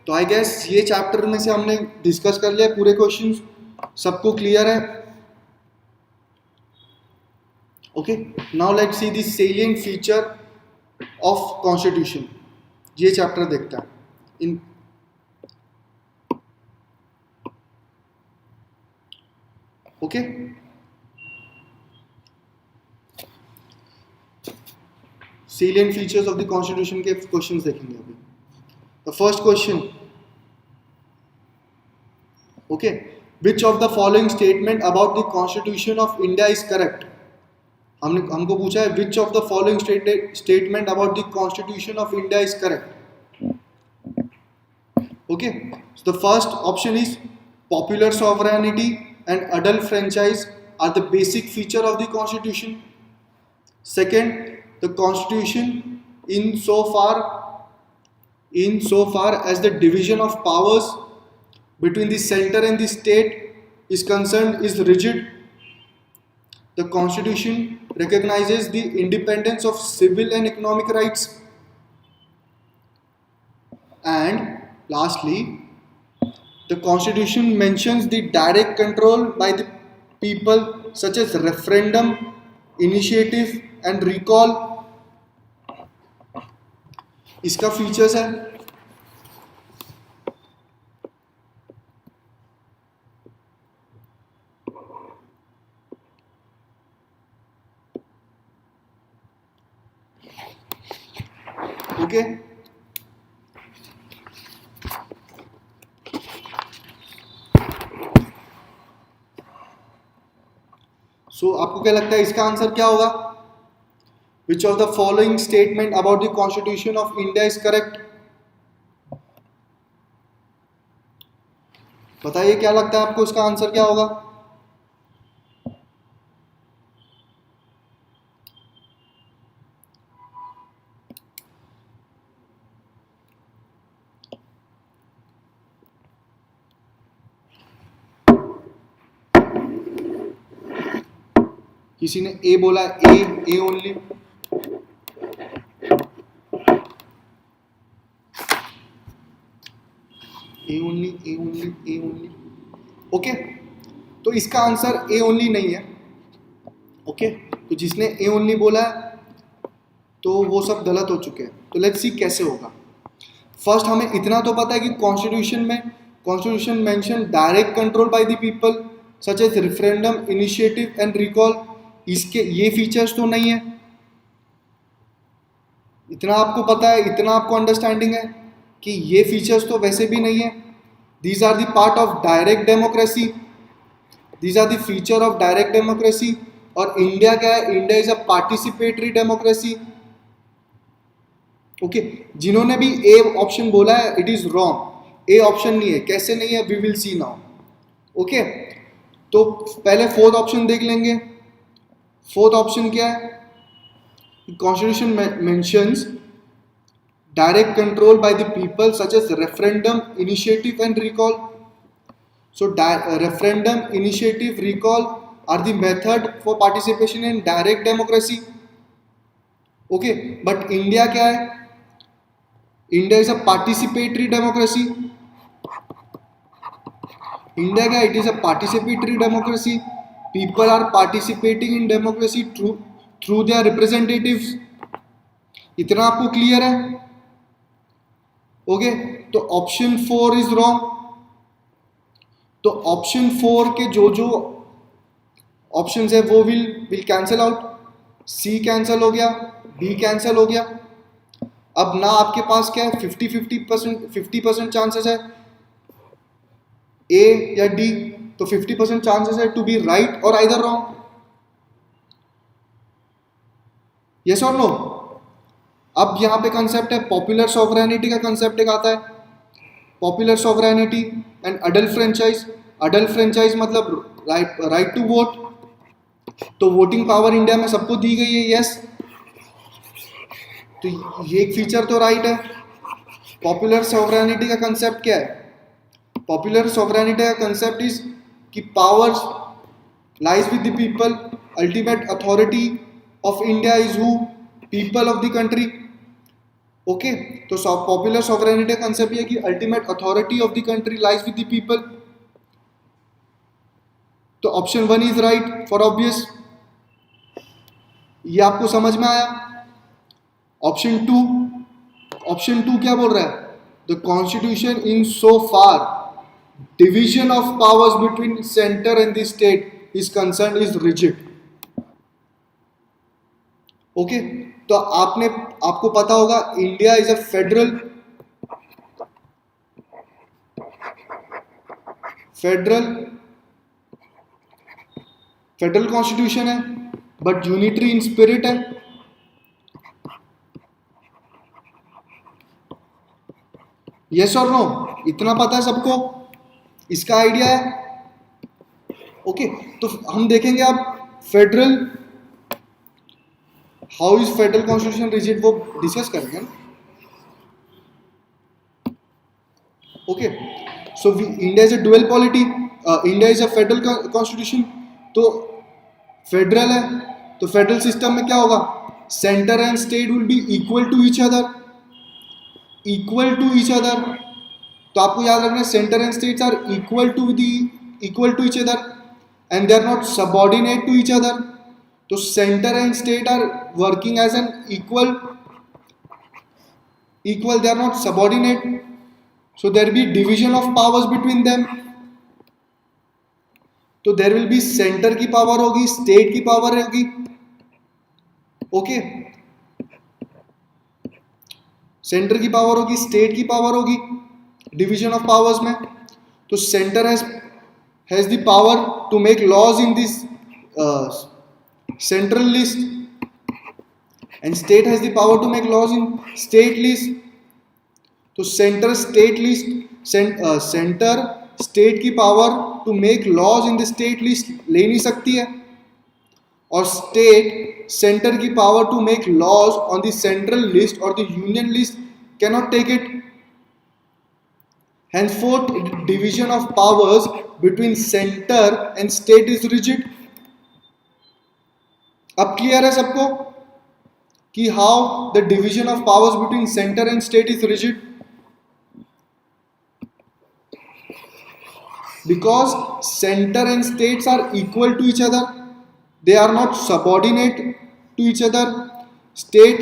तो आई गेस ये चैप्टर में से हमने डिस्कस कर लिया पूरे क्वेश्चंस. सबको क्लियर है? Okay, now let's see the salient feature of constitution. ये चैप्टर देखता है इन. Okay, salient features of the constitution के क्वेश्चंस देखेंगे अभी. The first question, okay, which of the following statement about the constitution of India is correct? हमको पूछा है which of the following statement about the constitution of India is correct. Okay, so the first option is popular sovereignty and adult franchise are the basic feature of the constitution. Second, the constitution insofar as the division of powers between the center and the state is concerned is rigid. The constitution recognizes the independence of civil and economic rights. And lastly, the constitution mentions the direct control by the people such as referendum, initiative and recall. इसका फीचर्स है. ओके, सो आपको क्या लगता है इसका आंसर क्या होगा? Which of the following statement about the Constitution of India is correct? बताइए क्या लगता है आपको इसका आंसर क्या होगा? किसी ने ए बोला, A only. A only. Okay, तो इसका आंसर ए ओनली नहीं है. ओके, तो जिसने ए ओनली बोला है तो वो सब गलत हो चुके हैं. तो लेट्स सी कैसे होगा. फर्स्ट हमें इतना तो पता है कि constitution mention direct control by the people such as referendum, initiative and recall. इसके ये फीचर्स तो नहीं है. इतना आपको पता है, इतना आपको अंडरस्टैंडिंग है कि ये फीचर्स तो वैसे भी नहीं है. These are the part of direct democracy. These are the feature of direct democracy. और इंडिया क्या है? India is a participatory democracy. Okay, जिन्होंने भी ए ऑप्शन बोला है it is wrong. A option नहीं है. कैसे नहीं है? We will see now. Okay, तो पहले फोर्थ ऑप्शन देख लेंगे. फोर्थ ऑप्शन क्या है? Constitution mentions direct control by the people such as referendum, initiative and recall. So referendum, initiative, recall are the method for participation in direct democracy. Okay, but India क्या है? India is a participatory democracy. India क्या? It is a participatory democracy. People are participating in democracy through their representatives. इतना आपको क्लियर है? ओके, तो ऑप्शन 4 इज रॉन्ग। तो ऑप्शन 4 के जो जो ऑप्शंस है वो will cancel out. C cancel हो गया, बी कैंसिल हो गया। अब ना आपके पास क्या है, 50% चांसेस है ए या डी, तो 50% चांसेस है टू बी राइट और आइदर रॉन्ग। यस और नो? अब यहां पे कंसेप्ट है पॉपुलर सॉवरेनिटी का कंसेप्ट एक आता है, popular sovereignty and adult franchise. Adult franchise मतलब राइट टू वोट। तो वोटिंग पावर इंडिया में सबको दी गई है, यस। तो ये एक फीचर तो राइट है। पॉपुलर सॉवरेनिटी का कंसेप्ट क्या है? पॉपुलर सॉवरेनिटी का कंसेप्ट इज कि powers lies with the people, ultimate authority of India is who? People of the country. Okay, तो पॉपुलर सॉवरेनिटी का कंसेप्ट ये कि ultimate authority of the country lies with the people. तो option 1 is right for obvious. ये आपको समझ में आया? ऑप्शन 2 क्या बोल रहा है? The constitution in so far division of powers between centre and the state is concern is rigid. Okay, तो आपको पता होगा India is a federal constitution है, बट यूनिटरी इन स्पिरिट है। यस और नो? इतना पता है सबको? इसका आइडिया है? ओके, तो हम देखेंगे अब federal, how is federal constitution rigid, वो डिस्कस करेंगे। Okay, so India is a dual polity, India is a federal constitution. तो फेडरल है, तो फेडरल सिस्टम में क्या होगा? Centre and state will be equal to each other, तो आपको याद रखना है centre and states are equal to each other and they are not subordinate to each other. तो centre and state are working as an equal, they are not subordinate, so there will be division of powers between them। तो देयर विल बी सेंटर की पावर होगी, स्टेट की पावर होगी। ओके, सेंटर की पावर होगी, स्टेट की पावर होगी, डिवीजन ऑफ पावर्स में। तो centre has the power to make laws in this central list and state has the power to make laws in state list. तो सेंटर स्टेट की power to make laws in the state list ले नहीं सकती है, और स्टेट सेंटर की power to make laws on the central list और the union list can not take it. Henceforth, division of powers between center and state is rigid। अब क्लियर है सबको कि how the division of powers between centre and state is rigid? Because center and states are equal to each other, they are not subordinate to each other। State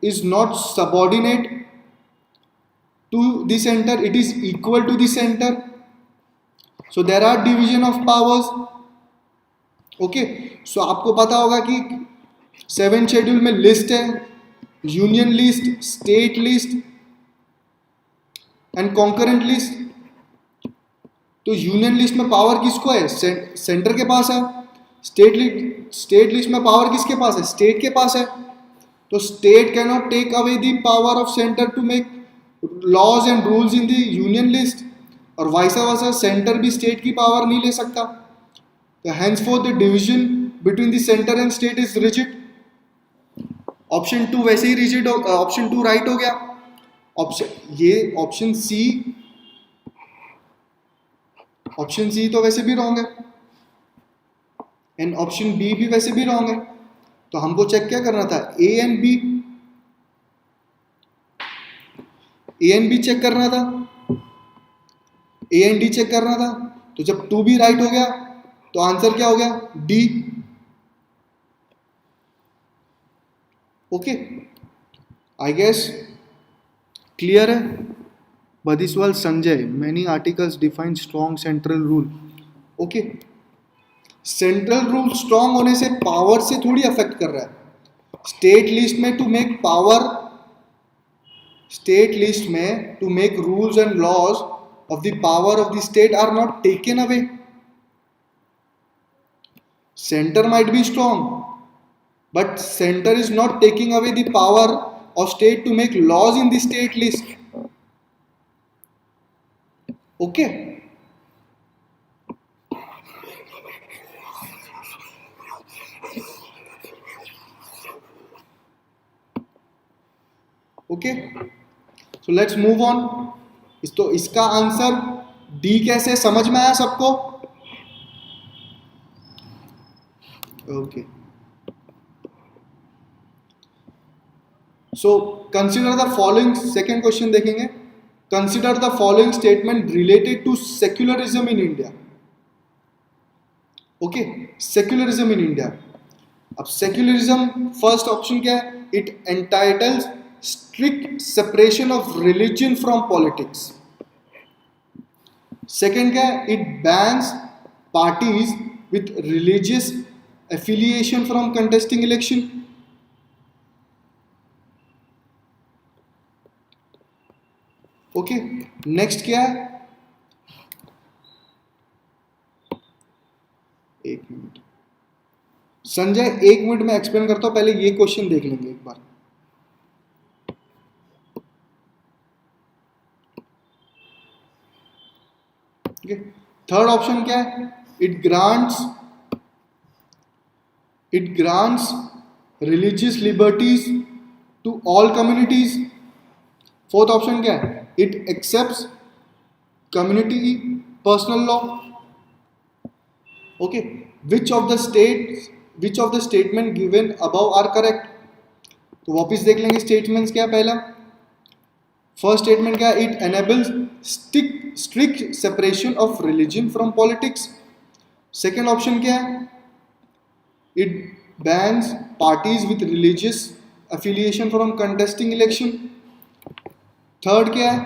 is not subordinate to the center, it is equal to the center, so there are division of powers। Okay, so आपको पता होगा कि 7 शेड्यूल में लिस्ट है, union list, state list and concurrent list. तो यूनियन लिस्ट में पावर किसको है? सेंटर के पास है। स्टेट लिस्ट में पावर किसके पास है? स्टेट के पास है। तो state can not take away the power of centre to make laws and rules in the union list, और वाइस वर्सा सेंटर भी स्टेट की पावर नहीं ले सकता। तो henceforth the division between the center and state is rigid। Option 2 वैसे ही रिजिड, ऑप्शन 2 राइट हो गया। ऑप्शन सी तो वैसे भी रॉन्ग है, एंड ऑप्शन बी भी वैसे भी रॉन्ग है। तो हमको चेक क्या करना था? ए एंड बी चेक करना था, ए एंड डी चेक करना था। तो जब 2 भी राइट हो गया तो आंसर क्या हो गया? D. Okay, I guess clear है. Badiswal Sanjay, many articles define strong central rule. Okay, central rule strong होने से पावर से थोड़ी अफेक्ट कर रहा है. स्टेट लिस्ट में to make power, state list में to make rules and laws of the power of the state are not taken away. Center might be strong, but center is not taking away the power of state to make laws in the state list. Okay. Okay. So let's move on. तो इसका आंसर डी कैसे, समझ में आया सबको? Okay. So consider the following, second question देखेंगे. Consider the following statement related to secularism in India. Okay, secularism in India. अब सेक्युलरिज्म, फर्स्ट ऑप्शन क्या है? It entitles strict separation of religion from politics. Second क्या है? It bans parties with religious affiliation from contesting election. Okay, next क्या है? एक मिनट संजय, एक मिनट में एक्सप्लेन करता हूं, पहले ये क्वेश्चन देख लेंगे एक बार. थर्ड ऑप्शन क्या है? It grants religious liberties to all communities. Fourth option क्या है? It accepts community personal law. Okay, which of the statement given above are correct? तो वापिस देख लेंगे स्टेटमेंट्स क्या. पहला फर्स्ट स्टेटमेंट क्या है? It enables strict separation of religion from politics. Second option क्या है? It bans parties with religious affiliation from contesting election. Third क्या है?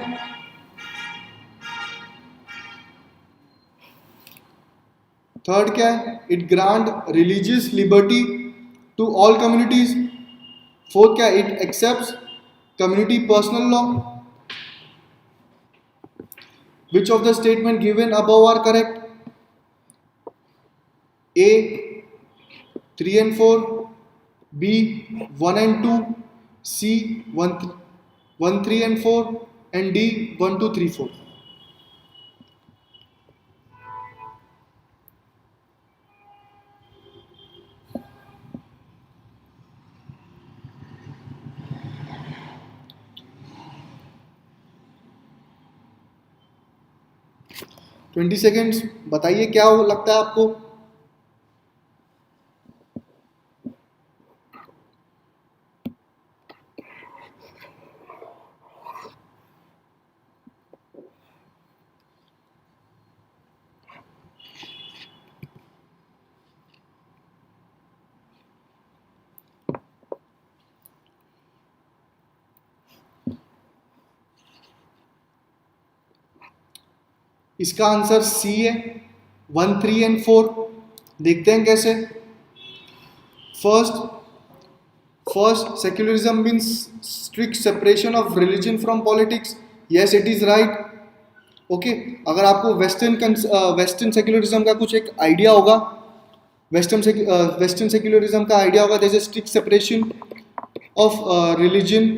It grant religious liberty to all communities. Fourth क्या है? It accepts community personal law. Which of the statement given above are correct? A 3 and 4, B 1 and 2, C 1 3 and 4, and D 1 2 3 4. Twenty seconds, बताइए क्या लगता है आपको? इसका आंसर सी है, 1 3 and 4. देखते हैं कैसे. First secularism means strict separation of religion from politics. Yes, it is right. Okay, अगर आपको वेस्टर्न सेक्युलरिज्म का कुछ एक आइडिया होगा, वेस्टर्न सेक्युलरिज्म का आइडिया होगा, there is a strict separation of religion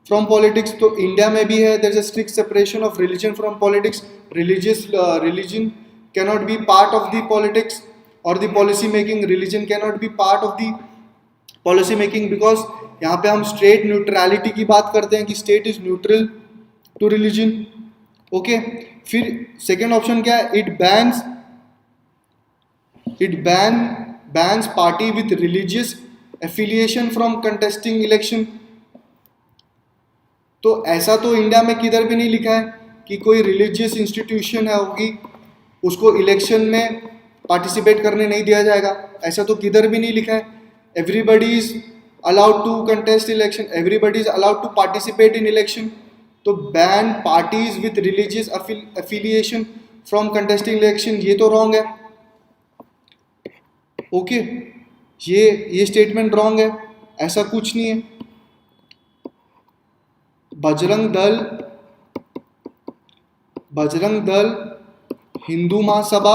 from politics. तो इंडिया में भी है, there is a strict separation of religion from politics. Religion cannot be part of the politics or the policy making. Religion cannot be part of the policy making because यहाँ पे हम स्टेट न्यूट्रलिटी की बात करते हैं कि state is neutral to religion. Okay, फिर सेकेंड ऑप्शन क्या है? It bans party with religious affiliation from contesting election. तो ऐसा तो इंडिया में किधर भी नहीं लिखा है कि कोई रिलीजियस इंस्टीट्यूशन है होगी उसको इलेक्शन में पार्टिसिपेट करने नहीं दिया जाएगा. ऐसा तो किधर भी नहीं लिखा है. Everybody is allowed to contest election, everybody is allowed to participate in election. तो ban parties with religious affiliation from contesting election, ये तो wrong है. ओके ये स्टेटमेंट रॉन्ग है, ऐसा कुछ नहीं है. बजरंग दल, हिंदू महासभा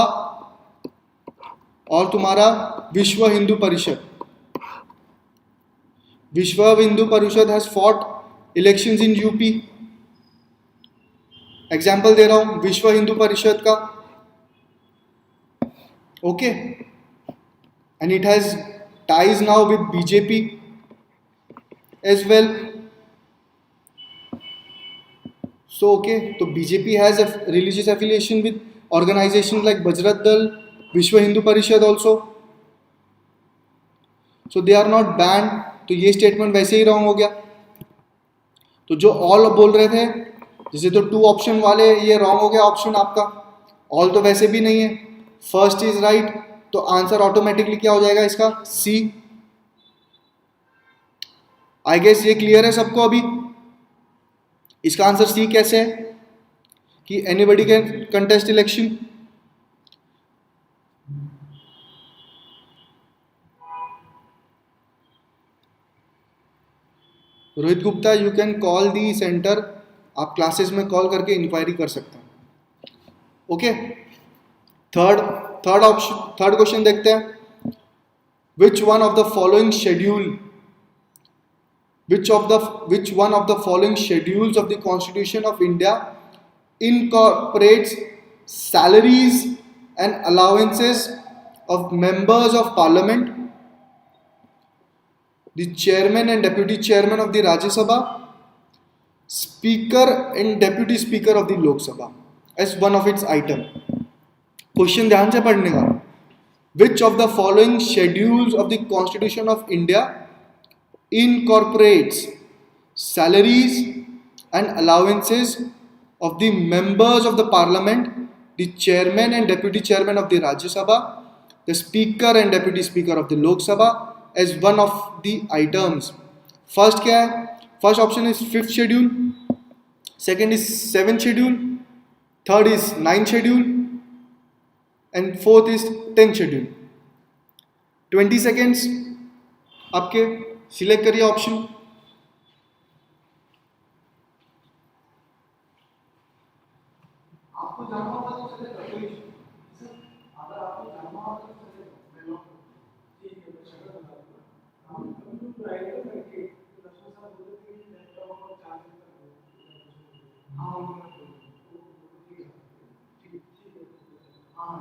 और तुम्हारा Vishwa Hindu Parishad has fought elections in UP. Example दे रहा हूं विश्व हिंदू परिषद का. Okay and it has ties now with BJP as well. So okay, so BJP has a religious affiliation with organizations like Bajrang Dal, Vishwa Hindu Parishad also. So they are not banned. तो ये स्टेटमेंट वैसे ही रॉन्ग हो गया. तो जो ऑल बोल रहे थे, जैसे तो 2 ऑप्शन वाले, ये रॉन्ग हो गया ऑप्शन आपका. ऑल तो वैसे भी नहीं है, फर्स्ट इज राइट. तो आंसर ऑटोमेटिकली क्या हो जाएगा इसका? सी. आई गेस ये क्लियर है सबको अभी. इसका आंसर सी कैसे है कि anybody can contest election. Rohit Gupta, you can call the centre. आप क्लासेस में कॉल करके इंक्वायरी कर सकते हैं. ओके, थर्ड क्वेश्चन देखते हैं. Which one of the following schedules of the Constitution of India incorporates salaries and allowances of members of Parliament, the chairman and deputy chairman of the Rajya Sabha, speaker and deputy speaker of the Lok Sabha as one of its item. Question ध्यान से पढ़ने का. Which of the following schedules of the Constitution of India incorporates salaries and allowances of the members of the Parliament, the chairman and deputy chairman of the Rajya Sabha, the speaker and deputy speaker of the Lok Sabha as one of the items? First क्या है? First option is 5th schedule, second is 7th schedule, third is 9th schedule and fourth is 10th schedule. 20 seconds आपके, सिलेक्ट करिए ऑप्शन. आपको जानना होगा तो चलेगा, कोई अगर आपको जानना होगा तो चलेगा. ठीक है, हम राइट करके लक्ष्मण साहब बोलते थे कि लैपटॉप और चार्ज कर. हां ठीक है. हां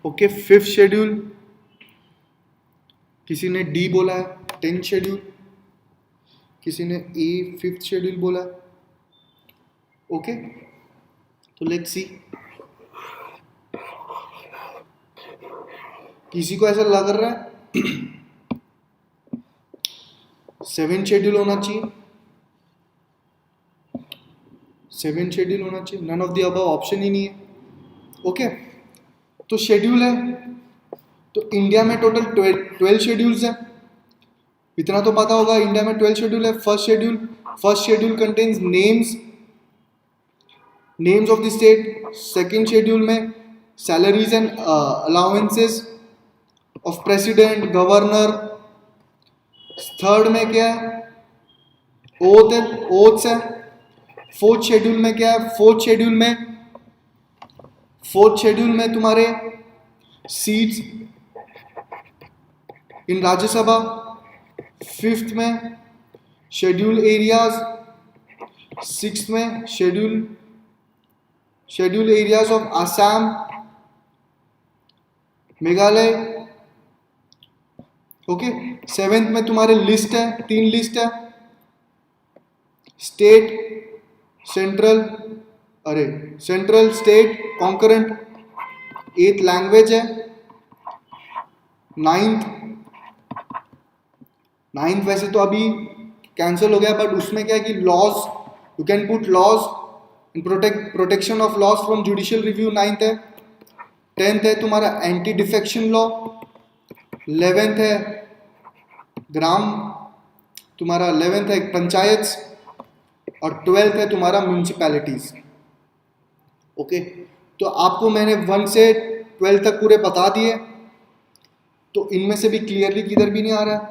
ओके. 5th शेड्यूल, किसी ने डी बोला है. 10th शेड्यूल, किसी ने ए 5th शेड्यूल बोला है. ओके, तो लेट्स सी. किसी को ऐसा लग रहा है 7th शेड्यूल होना चाहिए. 7th शेड्यूल होना चाहिए. None of the above option ही नहीं है. ओके, तो शेड्यूल है तो इंडिया में टोटल 12 शेड्यूल्स है. इतना तो पता होगा, इंडिया में 12 शेड्यूल है. First schedule contains names of the state. Second schedule में salaries and allowances of president, governor. Third में क्या है? ओथ्स है. फोर्थ शेड्यूल में क्या है? फोर्थ शेड्यूल में तुम्हारे सीट्स इन राज्यसभा. 5th में शेड्यूल एरियाज. 6th में schedule areas of Assam, Meghalaya. Okay. 7th में तुम्हारे लिस्ट है, 3 लिस्ट है. Central, state, concurrent. 8th language है. 9th वैसे तो अभी कैंसिल हो गया, बट उसमें क्या है कि laws, you can put laws in protection of laws from judicial review 9th है। 10th है तुम्हारा एंटी डिफेक्शन लॉ। 11th है ग्राम, तुम्हारा 11th है पंचायत और 12th है तुम्हारा म्यूनिसिपैलिटीज। ओके, तो आपको मैंने 1 से 12 तक पूरे बता दिए, तो इनमें से भी क्लियरली किधर भी नहीं आ रहा है।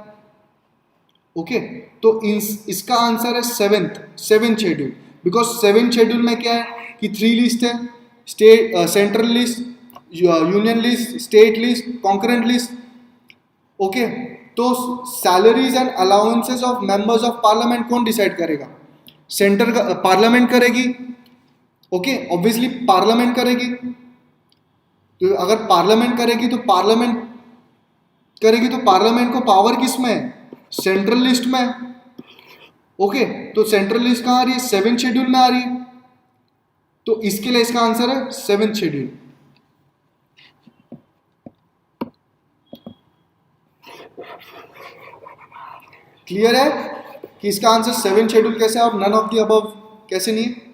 ओके, तो इसका आंसर है 7th schedule, because 7th schedule में क्या है कि 3 लिस्ट है, state central list, union list, state list, concurrent list. Okay, तो salaries and allowances of members of parliament कौन डिसाइड करेगा? सेंटर पार्लियामेंट करेगी। ओके, ऑब्वियसली पार्लियामेंट करेगी। तो अगर पार्लियामेंट करेगी तो पार्लियामेंट को पावर किस में है? सेंट्रल लिस्ट में। ओके, तो सेंट्रल लिस्ट कहाँ आ रही है? 7th शेड्यूल में आ रही है, तो इसके लिए इसका आंसर है 7th शेड्यूल। क्लियर है कि इसका आंसर 7th शेड्यूल कैसे है और नन ऑफ द अबव कैसे नहीं है?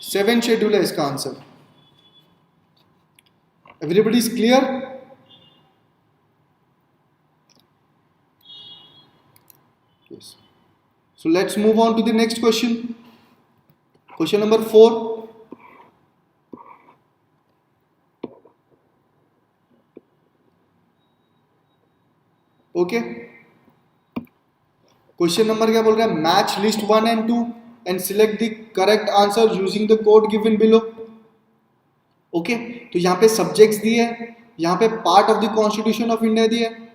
सेवेंथ शेड्यूल है इसका answer. Everybody is clear? Yes, so let's move on to the next question. Question number 4। Okay, question number क्या बोल रहा है? Match list 1 and 2 and select the correct answer using the code given below। Okay, तो यहाँ पे सब्जेक्ट्स दिए है, यहाँ पे part of the constitution of India दिया है।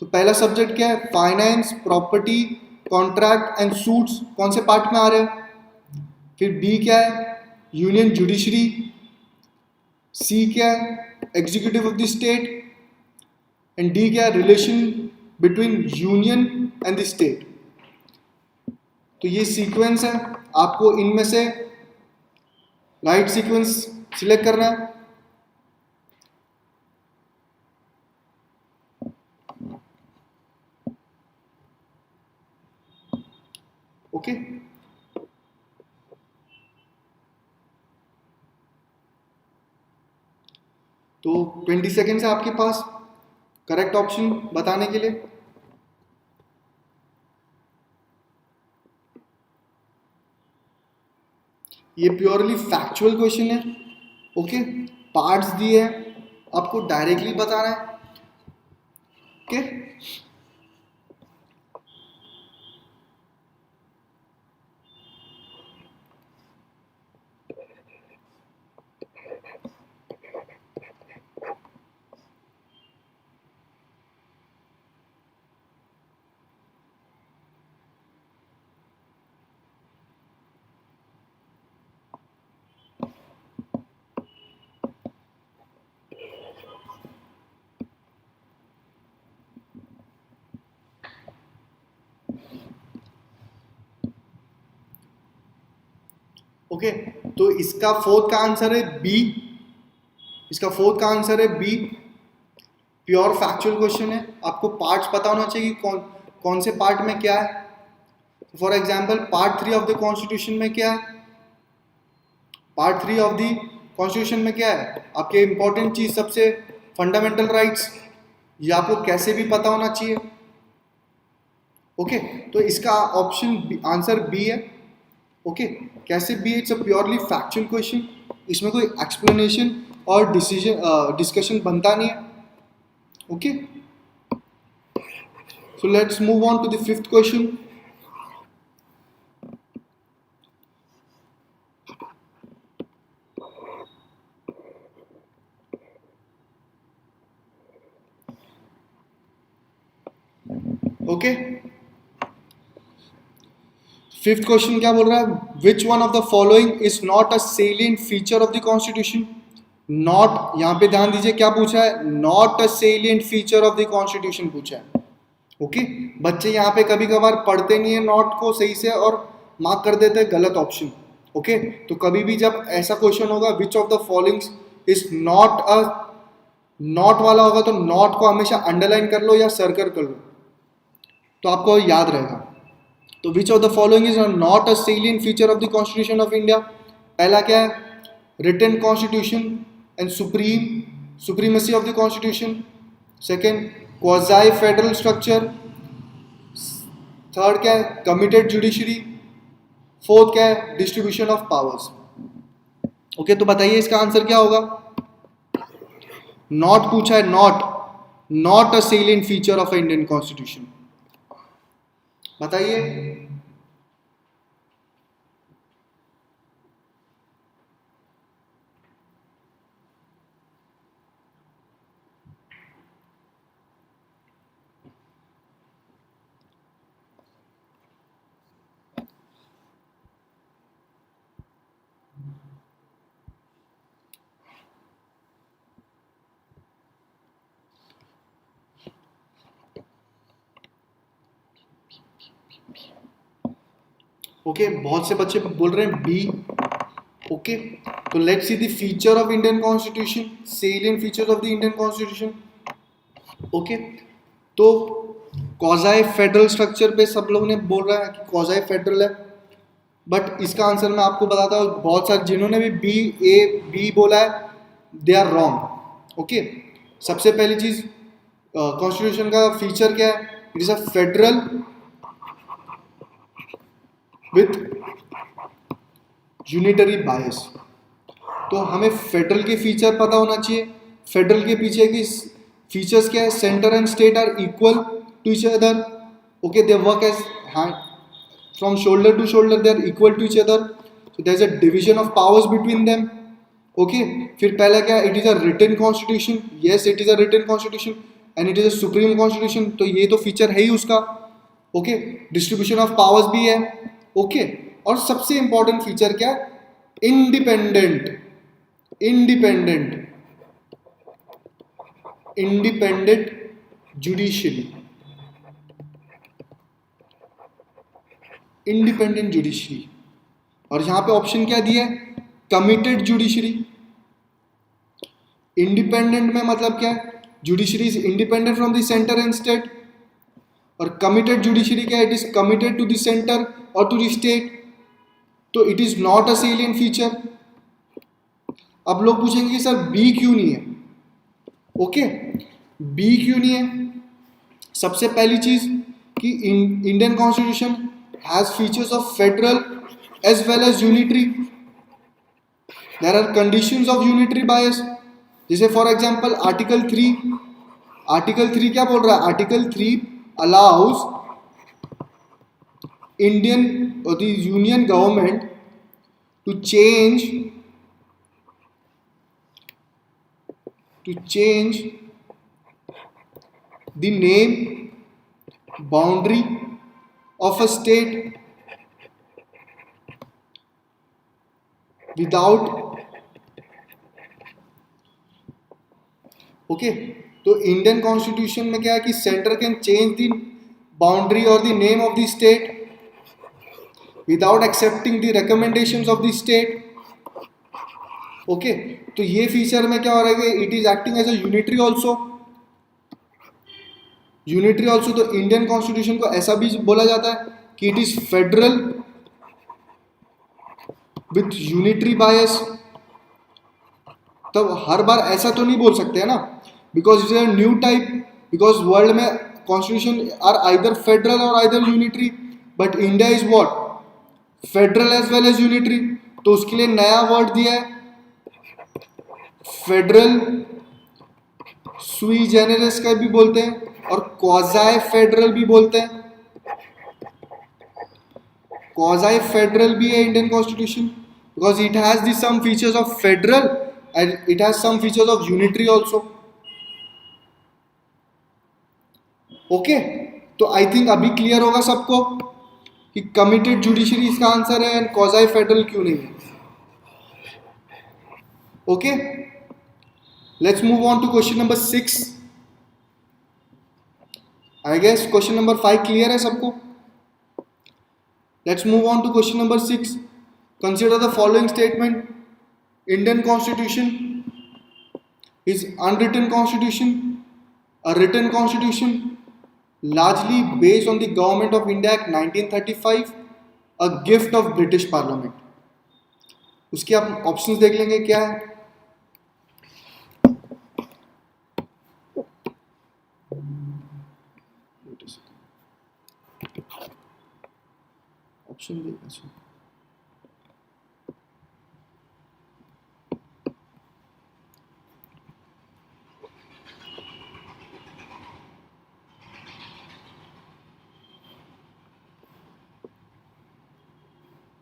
तो पहला सब्जेक्ट क्या है? Finance, property, contract and suits. कौन से पार्ट में आ रहे हैं? फिर बी क्या है? Union judiciary. सी क्या है? Executive of the state. And D क्या है? Relation between union and the state. तो ये सीक्वेंस है, आपको इनमें से राइट सीक्वेंस सिलेक्ट करना है। ओके, तो 20 सेकेंड्स है आपके पास करेक्ट ऑप्शन बताने के लिए। ये प्योरली फैक्चुअल क्वेश्चन है। ओके, पार्ट्स दिए हैं, आपको डायरेक्टली बताना है। ओके, ओके, तो इसका फोर्थ का आंसर है बी। इसका फोर्थ का आंसर है बी। प्योर फैक्चुअल क्वेश्चन है, आपको पार्ट्स पता होना चाहिए कौन से पार्ट में क्या है। For example part 3 of the constitution में क्या है? पार्ट 3 ऑफ द कॉन्स्टिट्यूशन में क्या है? आपके इंपॉर्टेंट चीज सबसे फंडामेंटल राइट्स, ये आपको कैसे भी पता होना चाहिए। ओके, तो इसका ऑप्शन आंसर बी है। ओके, कैसे B? It's a purely factual question, इसमें कोई एक्सप्लेनेशन और डिस्कशन बनता नहीं है। Okay, so let's move on to the fifth question. Okay, fifth question क्या बोल रहा है? Which one of the following is not a salient feature of the constitution. Not, यहां पे ध्यान दीजिए क्या पूछा है? Not a salient feature of the constitution पूछा है। ओके, बच्चे यहाँ पे कभी कभार पढ़ते नहीं है नॉट को सही से और मार्क कर देते हैं गलत ऑप्शन। ओके, तो कभी भी जब ऐसा क्वेश्चन होगा विच of the following is not a not वाला होगा तो नॉट को हमेशा अंडरलाइन कर लो या सर्कल कर लो, तो आपको याद रहेगा। तो which of the following is not a salient feature of the constitution of India? पहला क्या है? Written constitution and supremacy of the constitution. Second, quasi federal structure. Third क्या है? Committed judiciary. फोर्थ क्या है? Distribution of powers. ओके, तो बताइए इसका आंसर क्या होगा? नॉट पूछा है, not a salient feature of Indian constitution. बताइए। ओके, बहुत से बच्चे बोल रहे हैं बी। ओके, तो let's see the feature of Indian constitution, salient features of the Indian constitution. Okay, तो क्वाजाई फेडरल स्ट्रक्चर पे सब लोग ने बोल रहा है कि क्वाजाई फेडरल है, बट इसका आंसर मैं आपको बताता हूँ। बहुत सारे जिन्होंने भी बी बोला है, दे आर रॉन्ग। ओके, सबसे पहली चीज, कॉन्स्टिट्यूशन का फीचर क्या है? It is a federal with unitary बायस। तो हमें फेडरल के फीचर पता होना चाहिए। फेडरल के पीछे की फीचर्स क्या है? Centre and state are equal to each other. Okay, they work as hand from shoulder to shoulder, they are equal to each other, so there is a division of powers between them. Okay, फिर पहला क्या है? It is a written constitution. Yes, it is a written constitution and it is a supreme constitution, तो ये तो फीचर है ही उसका। ओके, डिस्ट्रीब्यूशन ऑफ पावर्स भी है। ओके, और सबसे इंपॉर्टेंट फीचर क्या है? Independent judiciary. इंडिपेंडेंट जुडिशरी, और यहां पे ऑप्शन क्या दिया है? Committed judiciary. इंडिपेंडेंट में मतलब क्या है? Judiciary is independent from the centre and state, और कमिटेड जुडिशरी क्या है? It is committed to the centre और टू द स्टेट, तो it is not a salient feature. अब लोग पूछेंगे कि सर बी क्यों नहीं है? ओके, बी क्यों नहीं है? सबसे पहली चीज कि Indian constitution has features of federal as well as unitary. There are conditions of unitary bias, जैसे फॉर एग्जांपल आर्टिकल 3 क्या बोल रहा है? आर्टिकल 3 अलाउज इंडियन और the union government to change the name, boundary of a state without, okay, तो इंडियन कॉन्स्टिट्यूशन में क्या है कि centre can change the boundary और the name of the state without excepting the recommendations of the state. Okay, तो ये फीचर में क्या हो रहा है? It is acting as a unitary also. तो इंडियन कॉन्स्टिट्यूशन को ऐसा भी बोला जाता है कि it is federal with unitary bias. तब हर बार ऐसा तो नहीं बोल सकते है ना, because it is a new type, because world में कॉन्स्टिट्यूशन आर आइदर फेडरल और either unitary, but India is what? Federal as well as unitary. तो उसके लिए नया वर्ड दिया है फेडरल, सुई जेनेरिस का भी बोलते हैं और क्वाजाई फेडरल भी बोलते हैं। क्वाजाई फेडरल भी है Indian constitution because it has the some features of federal and it has some features of unitary also. Okay, तो आई थिंक अभी क्लियर होगा सबको कि कमिटेड जुडिशरी इसका आंसर है एंड क्वाजाई फेडरल क्यों नहीं है। Okay, let's move on to question number 6. I guess question number 5 clear है सबको। Let's move on to question number 6. Consider the following statement. Indian Constitution Is unwritten constitution a written constitution largely based on the Government of India Act 1935, a gift of British Parliament? उसके आप ऑप्शंस देख लेंगे क्या है. ऑप्शन देखना.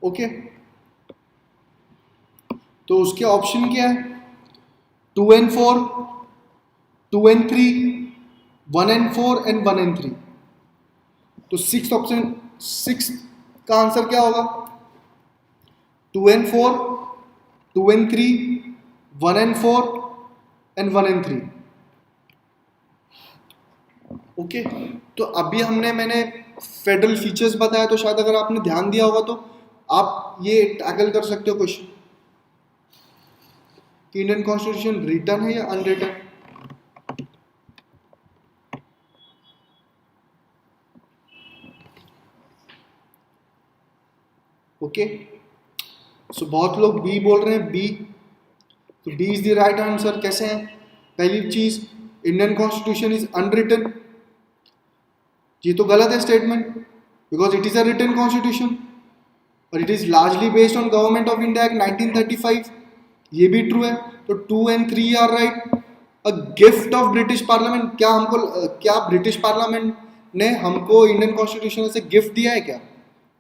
ओके, तो उसके ऑप्शन क्या है? 2 and 4, 2 and 3, 1 and 4 and 1 and 3. तो सिक्स ऑप्शन, सिक्स का आंसर क्या होगा? 2 and 4, 2 and 3, 1 and 4 and 1 and 3. Okay, तो अभी मैंने फेडरल फीचर्स बताया, तो शायद अगर आपने ध्यान दिया होगा तो आप ये टैकल कर सकते हो क्वेश्चन कि इंडियन कॉन्स्टिट्यूशन रिटन है या अनरिटन. ओके, सो बहुत लोग बी बोल रहे हैं. बी, तो B is the right answer. कैसे है? पहली चीज, इंडियन कॉन्स्टिट्यूशन इज अनरिटन. ये तो गलत है statement, because it is a written constitution और it is largely based on Government of India act 1935. ये भी ट्रू है. तो 2 and 3 are right. A gift of British parliament, क्या ब्रिटिश पार्लियामेंट ने हमको इंडियन कॉन्स्टिट्यूशन से गिफ्ट दिया है क्या?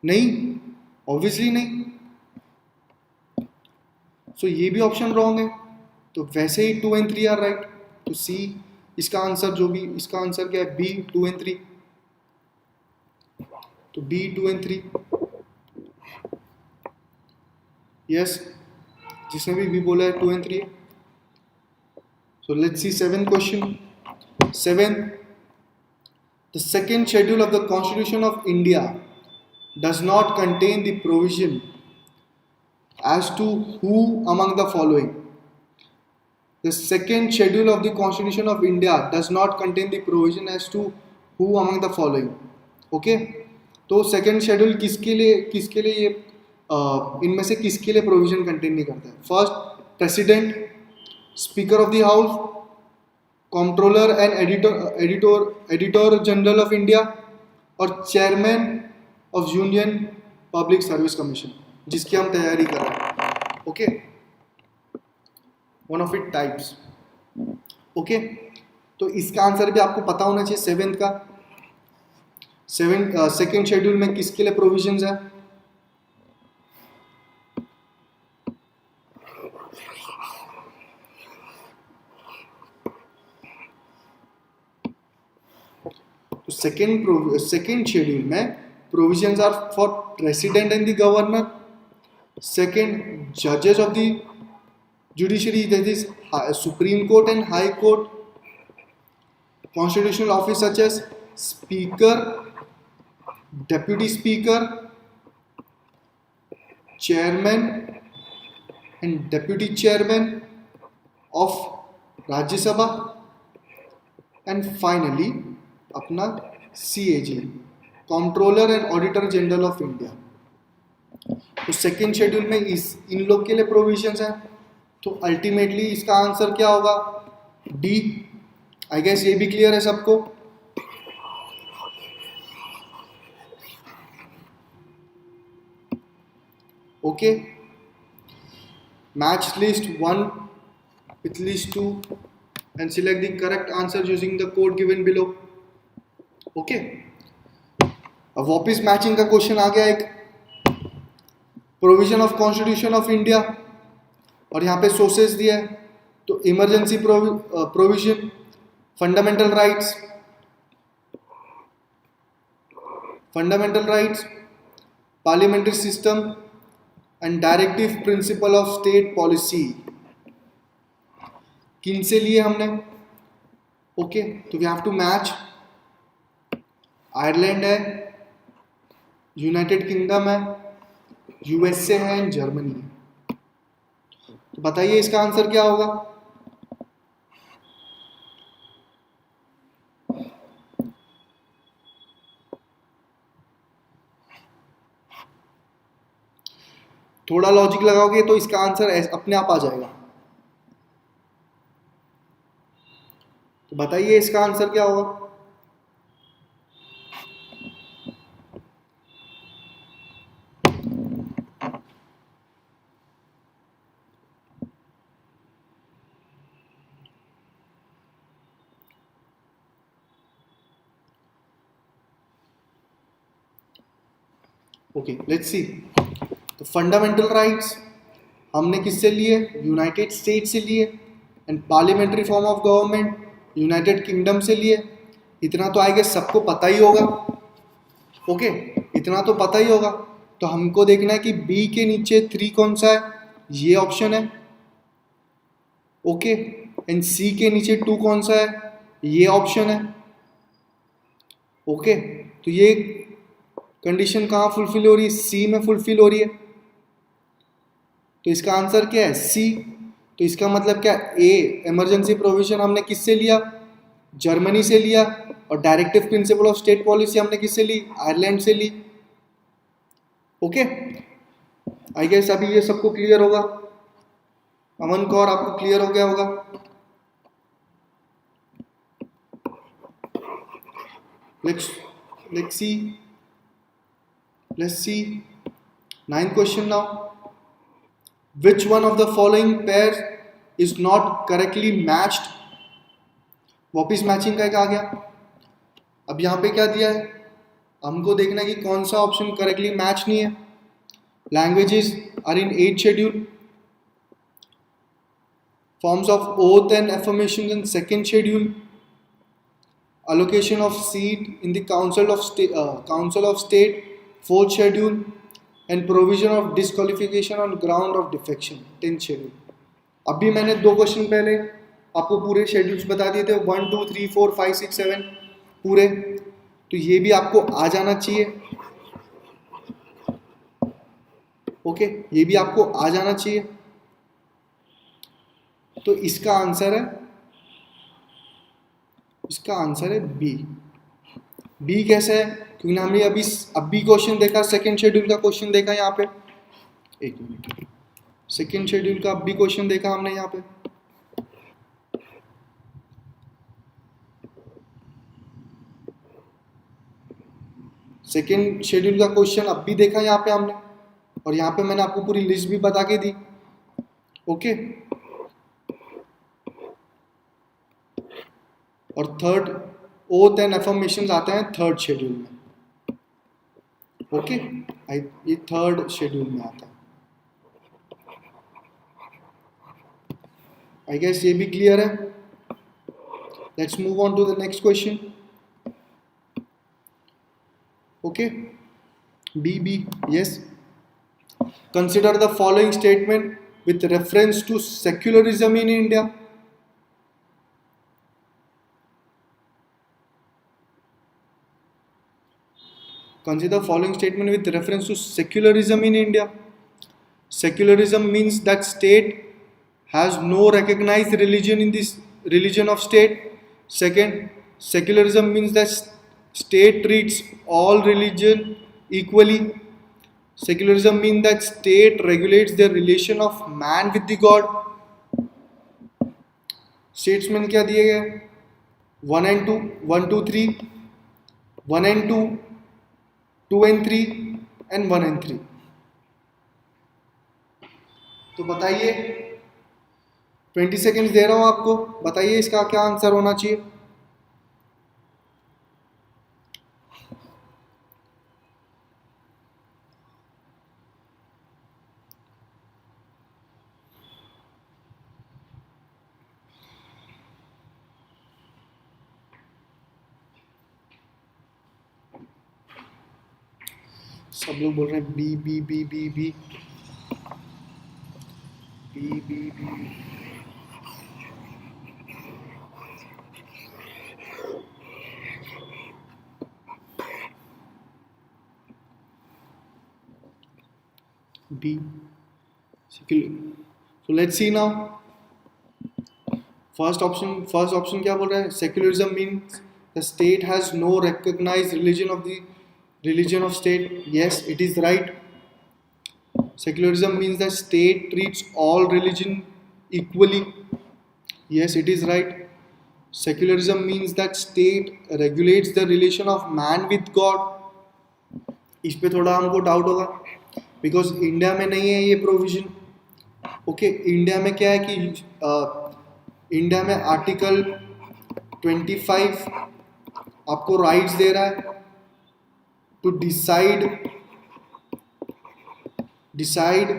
नहीं, ऑब्वियसली नहीं. सो ये भी ऑप्शन रॉन्ग है. तो वैसे ही 2 and 3 आर राइट. तो सी इसका आंसर, जो भी इसका आंसर क्या है? B, 2 and 3. तो बी, 2 and 3. यस, जिसने भी बोला है 2 and 3. So let's see 7th question. 7. The second schedule of the Constitution of India does not contain the provision as to who among the following. The second schedule of the Constitution of India does not contain the provision as to who among the following. Okay? तो सेकेंड शेड्यूल किसके लिए ये इनमें से किसके लिए प्रोविजन कंटेन नहीं करता है? First, president, speaker of the house, controller and editor general of India, और chairman of union public service commission, जिसकी हम तैयारी कर रहे हैं. Okay, one of it types. Okay, तो इसका आंसर भी आपको पता होना चाहिए. सेवेंथ का सेकेंड शेड्यूल में किसके लिए प्रोविजंस है? तो सेकेंड शेड्यूल में provisions are for president and the governor. Second, जजेस of the judiciary, that is supreme court and high court. Constitutional office such as speaker, deputy speaker, chairman and deputy chairman of Rajya Sabha, and finally अपना CAG, comptroller and auditor general of India. तो सेकेंड शेड्यूल में इन लोग के लिए प्रोविजंस हैं. तो अल्टीमेटली इसका आंसर क्या होगा? डी. आई गेस ये भी क्लियर है सबको. Okay, match list 1 with list 2 and select the correct answer using the code given below. Okay, अब वापस मैचिंग का क्वेश्चन आ गया. एक provision of constitution of India और यहाँ पे सोर्सेज दिया है. तो emergency provision, fundamental rights, parliamentary system and directive principle of state policy. किन से लिए हमने? ओके, तो we have to match. Ireland है, यूनाइटेड किंगडम है, यूएसए है एंड जर्मनी है. तो बताइए इसका आंसर क्या होगा? थोड़ा लॉजिक लगाओगे तो इसका आंसर अपने आप आ जाएगा। तो बताइए इसका आंसर क्या होगा। ओके, लेट्स सी। तो फंडामेंटल राइट्स हमने किससे लिए? यूनाइटेड स्टेट से लिए। And parliamentary form of government United kingdom से लिए। इतना तो आई गेस सबको पता ही होगा। ओके, इतना तो पता ही होगा। तो हमको देखना है कि बी के नीचे 3 कौन सा है, ये ऑप्शन है। ओके, एंड सी के नीचे 2 कौन सा है, ये ऑप्शन है। ओके, तो ये कंडीशन कहाँ फुलफिल हो रही है? सी में फुलफिल हो रही है। तो इसका आंसर क्या है? सी। तो इसका मतलब क्या? ए इमरजेंसी प्रोविजन हमने किससे लिया? जर्मनी से लिया। और directive principle of state policy हमने किससे ली? आयरलैंड से ली। ओके, आई गेस अभी ये सबको क्लियर होगा। अमन कौर, आपको क्लियर हो गया होगा। let's see 9th question now. Which one of the following pairs is not correctly matched? वापिस मैचिंग का एक आ गया। अब यहाँ पे क्या दिया है? हमको देखना है कि कौन सा ऑप्शन करेक्टली मैच नहीं है। Languages are in 8th schedule. Forms of oath and affirmation in 2nd schedule. Allocation of seat in the Council of State 4th schedule, and provision of disqualification on ground of defection 10th schedule. अभी मैंने 2 क्वेश्चन पहले आपको पूरे शेड्यूल्स बता दिए थे, 1 2 3 4 5 6 7 पूरे। तो ये भी आपको आ जाना चाहिए। ओके, ये भी आपको आ जाना चाहिए। तो इसका आंसर है बी। बी कैसे है? क्योंकि हमने अभी क्वेश्चन देखा, 2nd शेड्यूल का क्वेश्चन देखा यहाँ पे। एक मिनट, 2nd शेड्यूल का अभी क्वेश्चन देखा हमने यहाँ पे। सेकेंड शेड्यूल का क्वेश्चन अभी देखा यहाँ पे हमने, और यहाँ पे मैंने आपको पूरी लिस्ट भी बता के दी। ओके, और थर्ड ओथ एंड एफर्मेशन आते हैं 3rd शेड्यूल में। ओके, ये 3rd शेड्यूल में आता है। आई गेस ये भी क्लियर है। Let's move on to the next question. Okay, B yes. Consider the following statement with reference to secularism in India. Consider the following statement with reference to secularism in India. Secularism means that state has no recognized religion in this religion of state. Second, secularism means that state treats all religion equally. Secularism means that state regulates the relation of man with the God. Statesmen क्या दिए गए? 1 and 2, 1 2 3, 1 and 2, 2 and 3 and 1 and 3. तो बताइए, 20 सेकेंड्स दे रहा हूं आपको, बताइए इसका क्या आंसर होना चाहिए। सब लोग बोल रहे हैं B B B B B B B B. B. So let's see now. First option क्या बोल रहा है? Secularism means the state has no recognized religion of state. Yes, it is right. Secularism means that state treats all religion equally. Yes, it is right. Secularism means that state regulates the relation of man with God. इस पे थोड़ा हमको डाउट होगा बिकॉज इंडिया में नहीं है ये प्रोविजन. ओके, इंडिया में क्या है कि इंडिया में आर्टिकल 25 आपको राइट्स दे रहा है to decide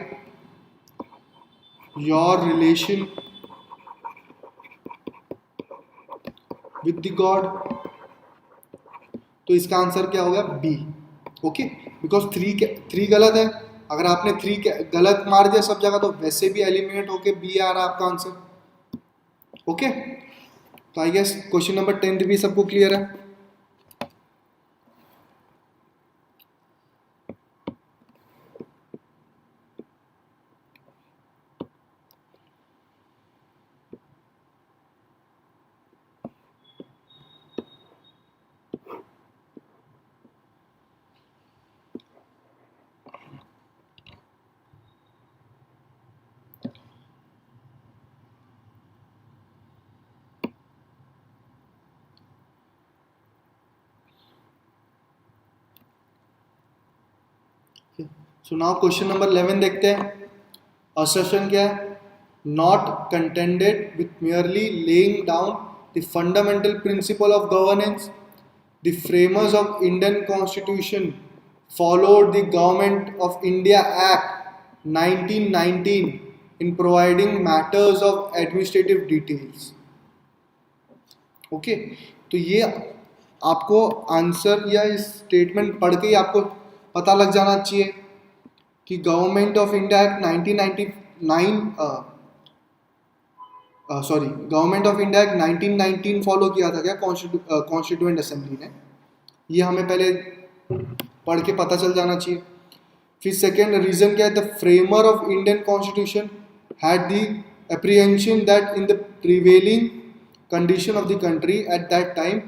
your relation with the god. तो इसका आंसर क्या होगा? बी. ओके, बिकॉज थ्री गलत है. अगर आपने थ्री गलत मार दिया सब जगह तो वैसे भी एलिमिनेट होके बी आ रहा है आपका आंसर. ओके, तो आई गेस क्वेश्चन नंबर 10 भी सबको क्लियर है. सो नाउ क्वेश्चन नंबर 11 देखते हैं. असर्शन क्या है? Not contended with merely laying down the fundamental principle of governance. The framers of Indian Constitution followed the Government of India Act 1919 in providing matters of administrative details. Okay, तो ये आपको आंसर या इस स्टेटमेंट पढ़ के ही आपको पता लग जाना चाहिए कि government of India act 1919 follow किया था क्या कॉन्स्टिट्यूएंट असेंबली ने? ये हमें पहले पढ़ के पता चल जाना चाहिए. फिर सेकेंड रीजन क्या है? The framer of Indian constitution had the apprehension that in the prevailing condition of the country at that time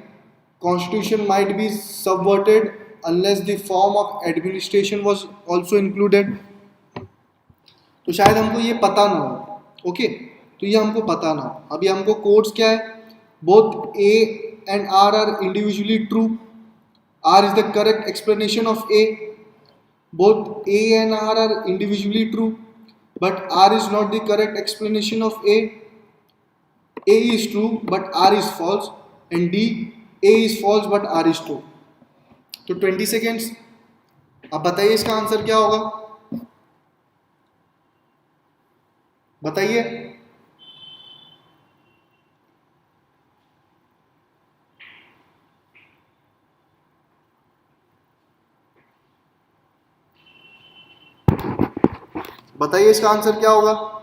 constitution might be subverted unless the form of administration was also included. तो शायद हमको ये पता ना हो. ओके, तो ये हमको पता ना हो. अभी हमको कोड्स क्या है? Both A and R are individually true. R is the correct explanation of A. Both A and R are individually true, but R is not the correct explanation of A. A is true but R is false, and D, A is false but R is true. तो 20 सेकेंड्स. अब बताइए इसका आंसर क्या होगा? बताइए. बताइए इसका आंसर क्या होगा?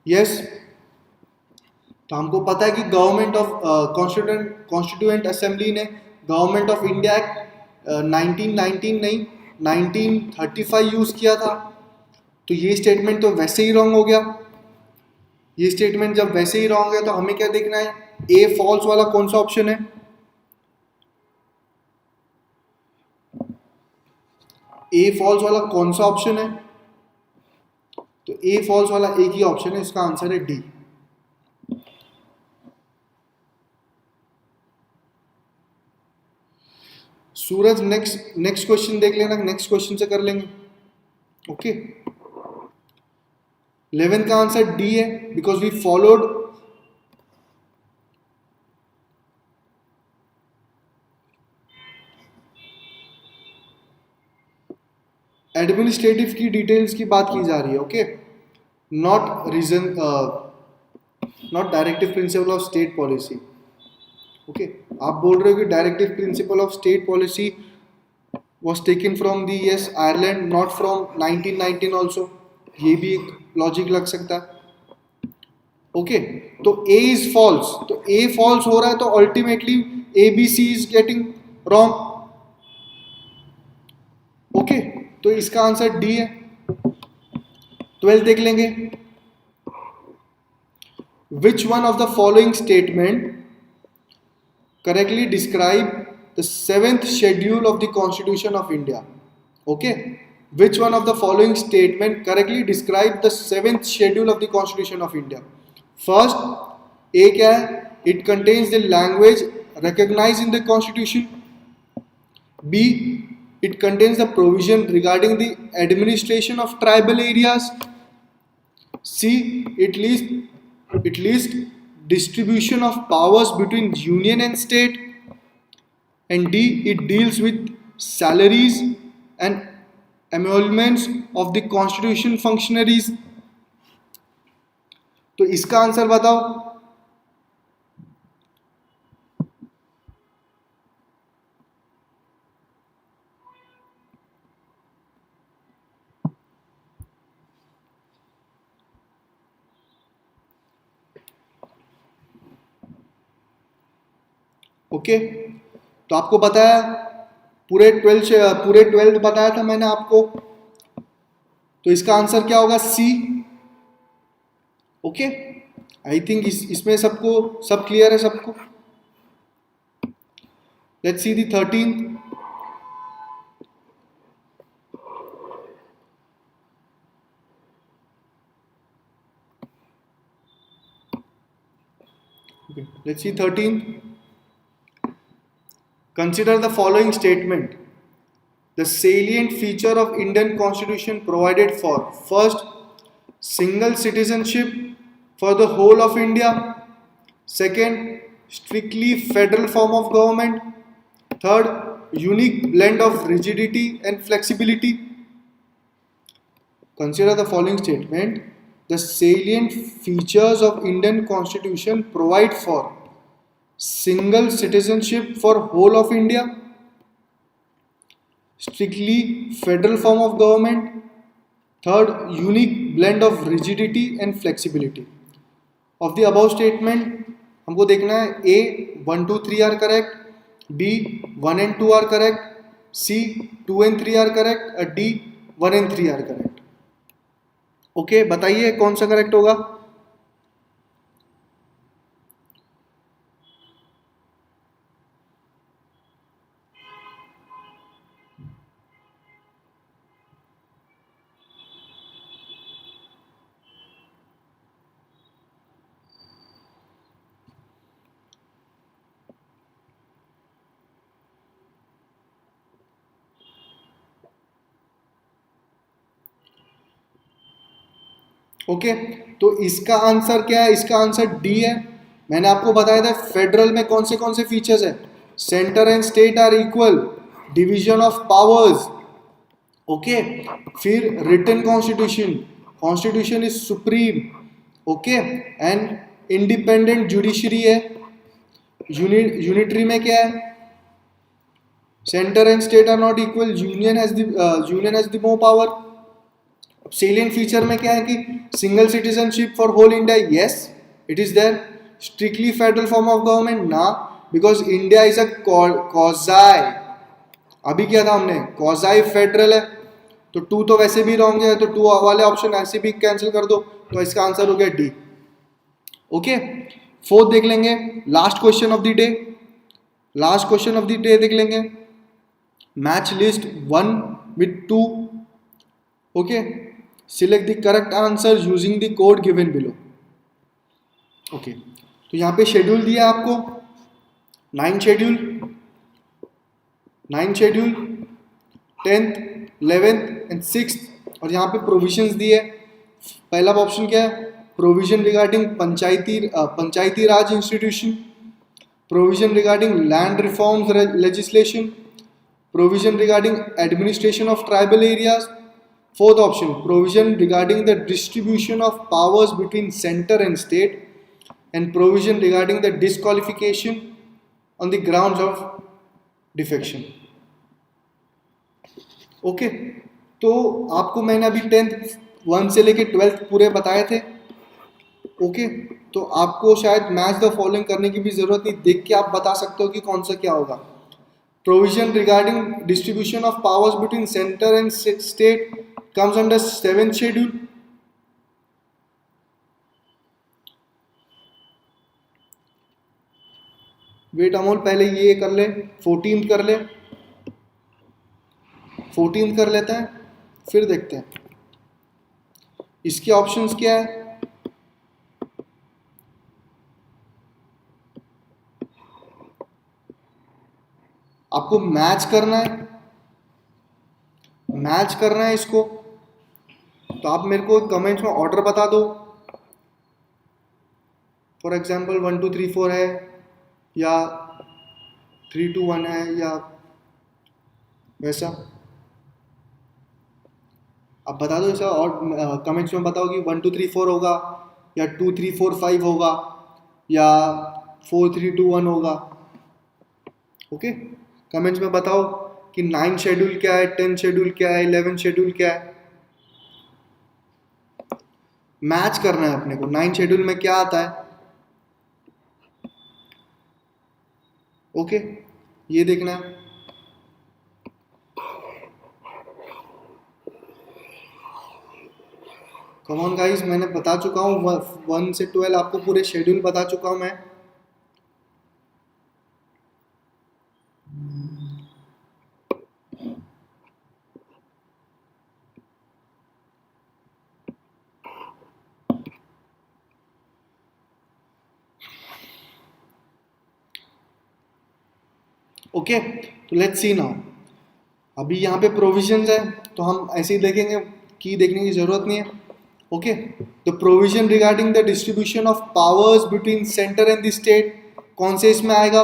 यस. तो हमको पता है कि गवर्नमेंट ऑफ कॉन्स्टिट्यूएंट असेंबली ने गवर्नमेंट ऑफ इंडिया एक्ट 1919 नहीं 1935 यूज किया था. तो ये स्टेटमेंट तो वैसे ही रॉन्ग हो गया. ये स्टेटमेंट जब वैसे ही रॉन्ग है तो हमें क्या देखना है? ए फॉल्स वाला कौन सा ऑप्शन है? ए फॉल्स वाला कौन सा ऑप्शन है? तो ए फॉल्स वाला एक ही ऑप्शन है, इसका आंसर है डी. सूरज नेक्स्ट क्वेश्चन देख लेना, नेक्स्ट क्वेश्चन से कर लेंगे. ओके, 11 का आंसर डी है बिकॉज वी फॉलोड एडमिनिस्ट्रेटिव की डिटेल्स की बात की जा रही है, okay, not reason, not directive principle of state policy. Okay, आप बोल रहे हो कि directive principle of state policy was taken from the yes Ireland, not from 1919 also, ये भी एक लॉजिक लग सकता है। ओके, तो ए इज फॉल्स, तो ए फॉल्स हो रहा है तो ultimately A B C is getting wrong. Okay, तो इसका आंसर डी है। 12 देख लेंगे। Which one of the following statement correctly describe the seventh schedule of the Constitution of India? Okay, which one of the following statement correctly describe the seventh schedule of the Constitution of India? First, A क्या है? It contains the language recognized in the Constitution. B, it contains the provision regarding the administration of tribal areas. C, it lists distribution of powers between union and state. And D, it deals with salaries and emoluments of the constitution functionaries. तो इसका आंसर बताओ। ओके, तो आपको बताया पूरे 12th बताया था मैंने आपको, तो इसका आंसर क्या होगा? सी। ओके, आई थिंक इसमें सबको सब क्लियर है सबको। Let's see the 13th। Okay, let's see 13th. Consider the following statement. The salient feature of Indian Constitution provided for: first, single citizenship for the whole of India; second, strictly federal form of government; third, unique blend of rigidity and flexibility. Consider the following statement. The salient features of Indian Constitution provide for single citizenship for whole of India, strictly federal form of government, third, unique blend of rigidity and flexibility. Of the above statement हमको देखना है A 1, 2, 3 are correct, B 1 and 2 are correct, C 2 and 3 are correct, और D 1 and 3 are correct. Okay, बताइए कौन सा करेक्ट होगा? ओके, तो इसका आंसर क्या है? इसका आंसर डी है। मैंने आपको बताया था फेडरल में कौन से फीचर्स है। Centre and state are equal, division of powers, okay, फिर written constitution, constitution is supreme, okay, and independent judiciary है। यूनिटरी में क्या है? Centre and state are not equal, union has the more power. Salient feature में क्या है कि single citizenship for whole India, yes it is there. Strictly federal form of government, ना, because India is a quasi. अभी क्या था हमने? क्वाज़ाई फेडरल है, तो 2 तो वैसे भी रॉन्ग है, तो 2 वाले ऑप्शन ऐसे भी कैंसिल कर दो, तो इसका आंसर हो गया डी। ओके, 4th देख लेंगे, last question of the day. Last question of the day देख लेंगे। Match list 1 with 2, okay, select the correct answer using the code given below. Okay, तो यहाँ पे शेड्यूल दिया आपको 9 schedule, 10th, 11th and 6th, और यहाँ पे प्रोविजंस दिए। पहला ऑप्शन क्या है? Provision regarding Panchayati Raj institution, provision regarding land reforms legislation, provision regarding administration of tribal areas, Fourth option, provision regarding the distribution of powers between center and state, and provision regarding the disqualification on the grounds of defection. Okay तो आपको मैंने अभी 10th 1 से लेके 12th पूरे बताए थे. ओके तो आपको शायद मैच द फॉलोइंग करने की भी जरूरत नहीं, देख के आप बता सकते हो कि कौन सा क्या होगा. Provision regarding distribution of powers between centre and state comes under 7th schedule. Wait Amol पहले ये कर ले, 14th कर ले, 14th कर लेते हैं फिर देखते हैं इसके ऑप्शंस क्या है. आपको मैच करना है इसको, तो आप मेरे को कमेंट्स में ऑर्डर बता दो. फॉर एग्जांपल 1 2 3 4 है या 3 2 1 है या वैसा आप बता दो ऐसा. और कमेंट्स में बताओ कि 1 2 3 4 होगा या 2 3 4 5 होगा या 4 3 2 1 होगा. ओके कमेंट्स में बताओ कि 9 शेड्यूल क्या है, 10 शेड्यूल क्या है, 11 शेड्यूल क्या है. मैच करना है अपने को 9 शेड्यूल में क्या आता है. ओके ये देखना है. कम ऑन गाइस, मैंने बता चुका हूँ 1 से 12 आपको पूरे शेड्यूल बता चुका हूँ मैं. ओके तो लेट्स सी नाउ. अभी यहाँ पे प्रोविजंस है तो हम ऐसे ही देखेंगे, की देखने की जरूरत नहीं है. Okay the provision regarding the distribution of powers between centre and the state कौन से इसमें आएगा,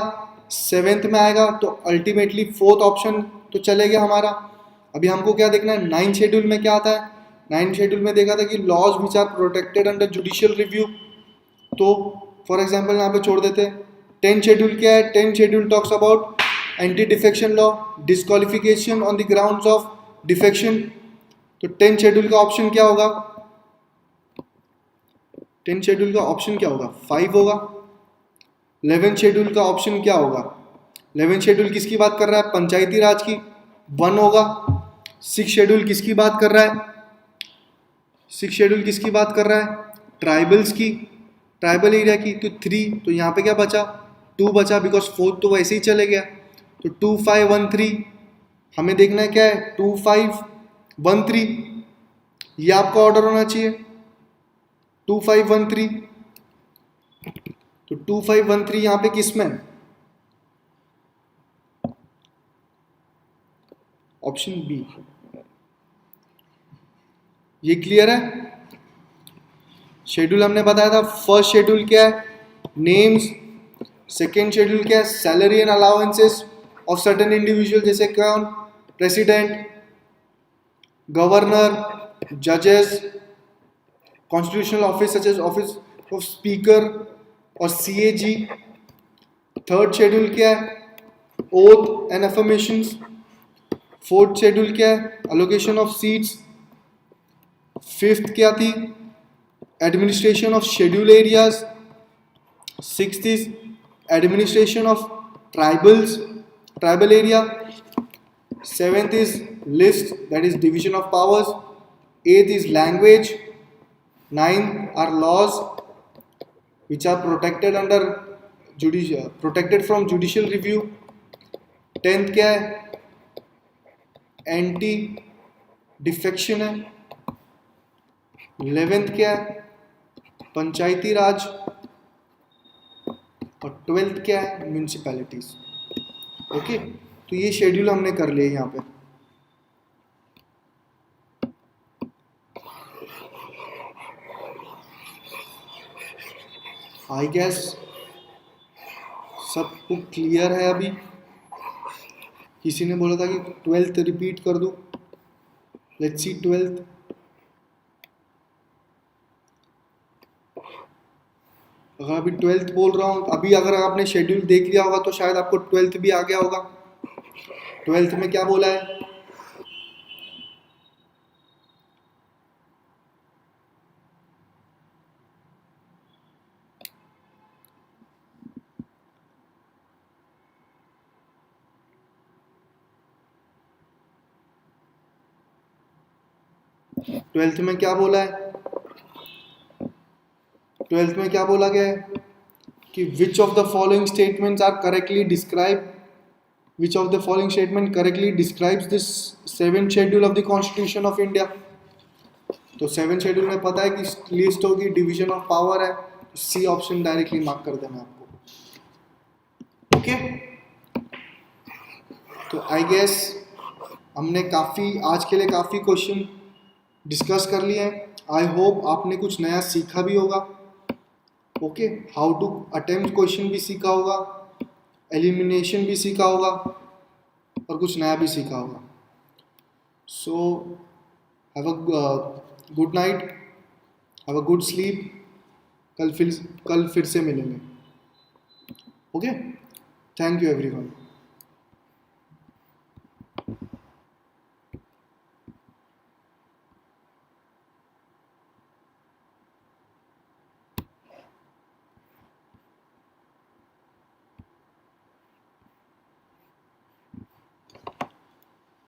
7th में आएगा. तो अल्टीमेटली 4th ऑप्शन तो चलेगा हमारा. अभी हमको क्या देखना है 9 शेड्यूल में क्या आता है. 9 शेड्यूल में देखा था कि laws which are protected under judicial review. तो फॉर एग्जाम्पल यहाँ पे छोड़ देते हैं. 10 शेड्यूल क्या है, 10 schedule talks about anti defection law, disqualification on the grounds of defection. तो 10 शेड्यूल का ऑप्शन क्या होगा, 10 शेड्यूल का ऑप्शन क्या होगा, 5 होगा. 11 शेड्यूल का ऑप्शन क्या होगा, 11 शेड्यूल किसकी बात कर रहा है, पंचायती राज की, 1 होगा. 6 शेड्यूल किसकी बात कर रहा है, 6 शेड्यूल किसकी बात कर रहा है, ट्राइबल्स की, ट्राइबल एरिया की. तो 3, तो यहाँ पे क्या बचा, 2 बचा, बिकॉज 4 तो वैसे ही चले गया. तो 2 5 1 3 हमें देखना है क्या है, 2 5 1 3. ये आपका ऑर्डर होना चाहिए 2 5 1 3. तो 2 5 1 3 यहाँ पे किस में, ऑप्शन बी. ये क्लियर है. शेड्यूल हमने बताया था. फर्स्ट शेड्यूल क्या है, नेम्स. सेकेंड शेड्यूल क्या है, salary and allowances of certain individual, जैसे कौन, प्रेसिडेंट, गवर्नर, जजेस, constitutional office such as office of speaker और सीएजी. थर्ड शेड्यूल क्या है, oath and affirmations. Fourth schedule क्या है, अलोकेशन ऑफ सीट्स. फिफ्थ क्या थी, administration of schedule areas. Sixth is administration of tribal area. Seventh is list, that is division of powers. Eighth is language. Ninth are laws which are protected under protected from judicial review. 10th क्या है, एंटी डिफेक्शन है. 11th क्या है, पंचायती राज. और 12th क्या है, म्यूनिसिपैलिटीज. ओके तो ये शेड्यूल हमने कर लिया यहाँ पे. आई गैस सबको क्लियर है. अभी किसी ने बोला था कि 12th रिपीट कर दूं. Let's see 12th। अगर अभी 12th बोल रहा हूँ, अभी अगर आपने शेड्यूल देख लिया होगा तो शायद आपको 12th भी आ गया होगा। 12th में क्या बोला है? ट्वेल्थ में क्या बोला है? 12th में क्या बोला गया है कि which of the following statements are correctly describe, which of the following statement correctly describes this 7th schedule of the constitution of India. तो 7th शेड्यूल में पता है कि लिस्ट होगी, डिवीजन ऑफ पावर है, सी ऑप्शन डायरेक्टली मार्क कर देना आपको। ओके, तो आई गेस हमने आज के लिए काफ़ी क्वेश्चन डिस्कस कर लिए हैं। आई होप आपने कुछ नया सीखा भी होगा। Okay, how to attempt question भी सीखा होगा, एलिमिनेशन भी सीखा होगा और कुछ नया भी सीखा होगा। So have a good night, have a good sleep. कल फिर से मिलेंगे। Okay, thank you everyone.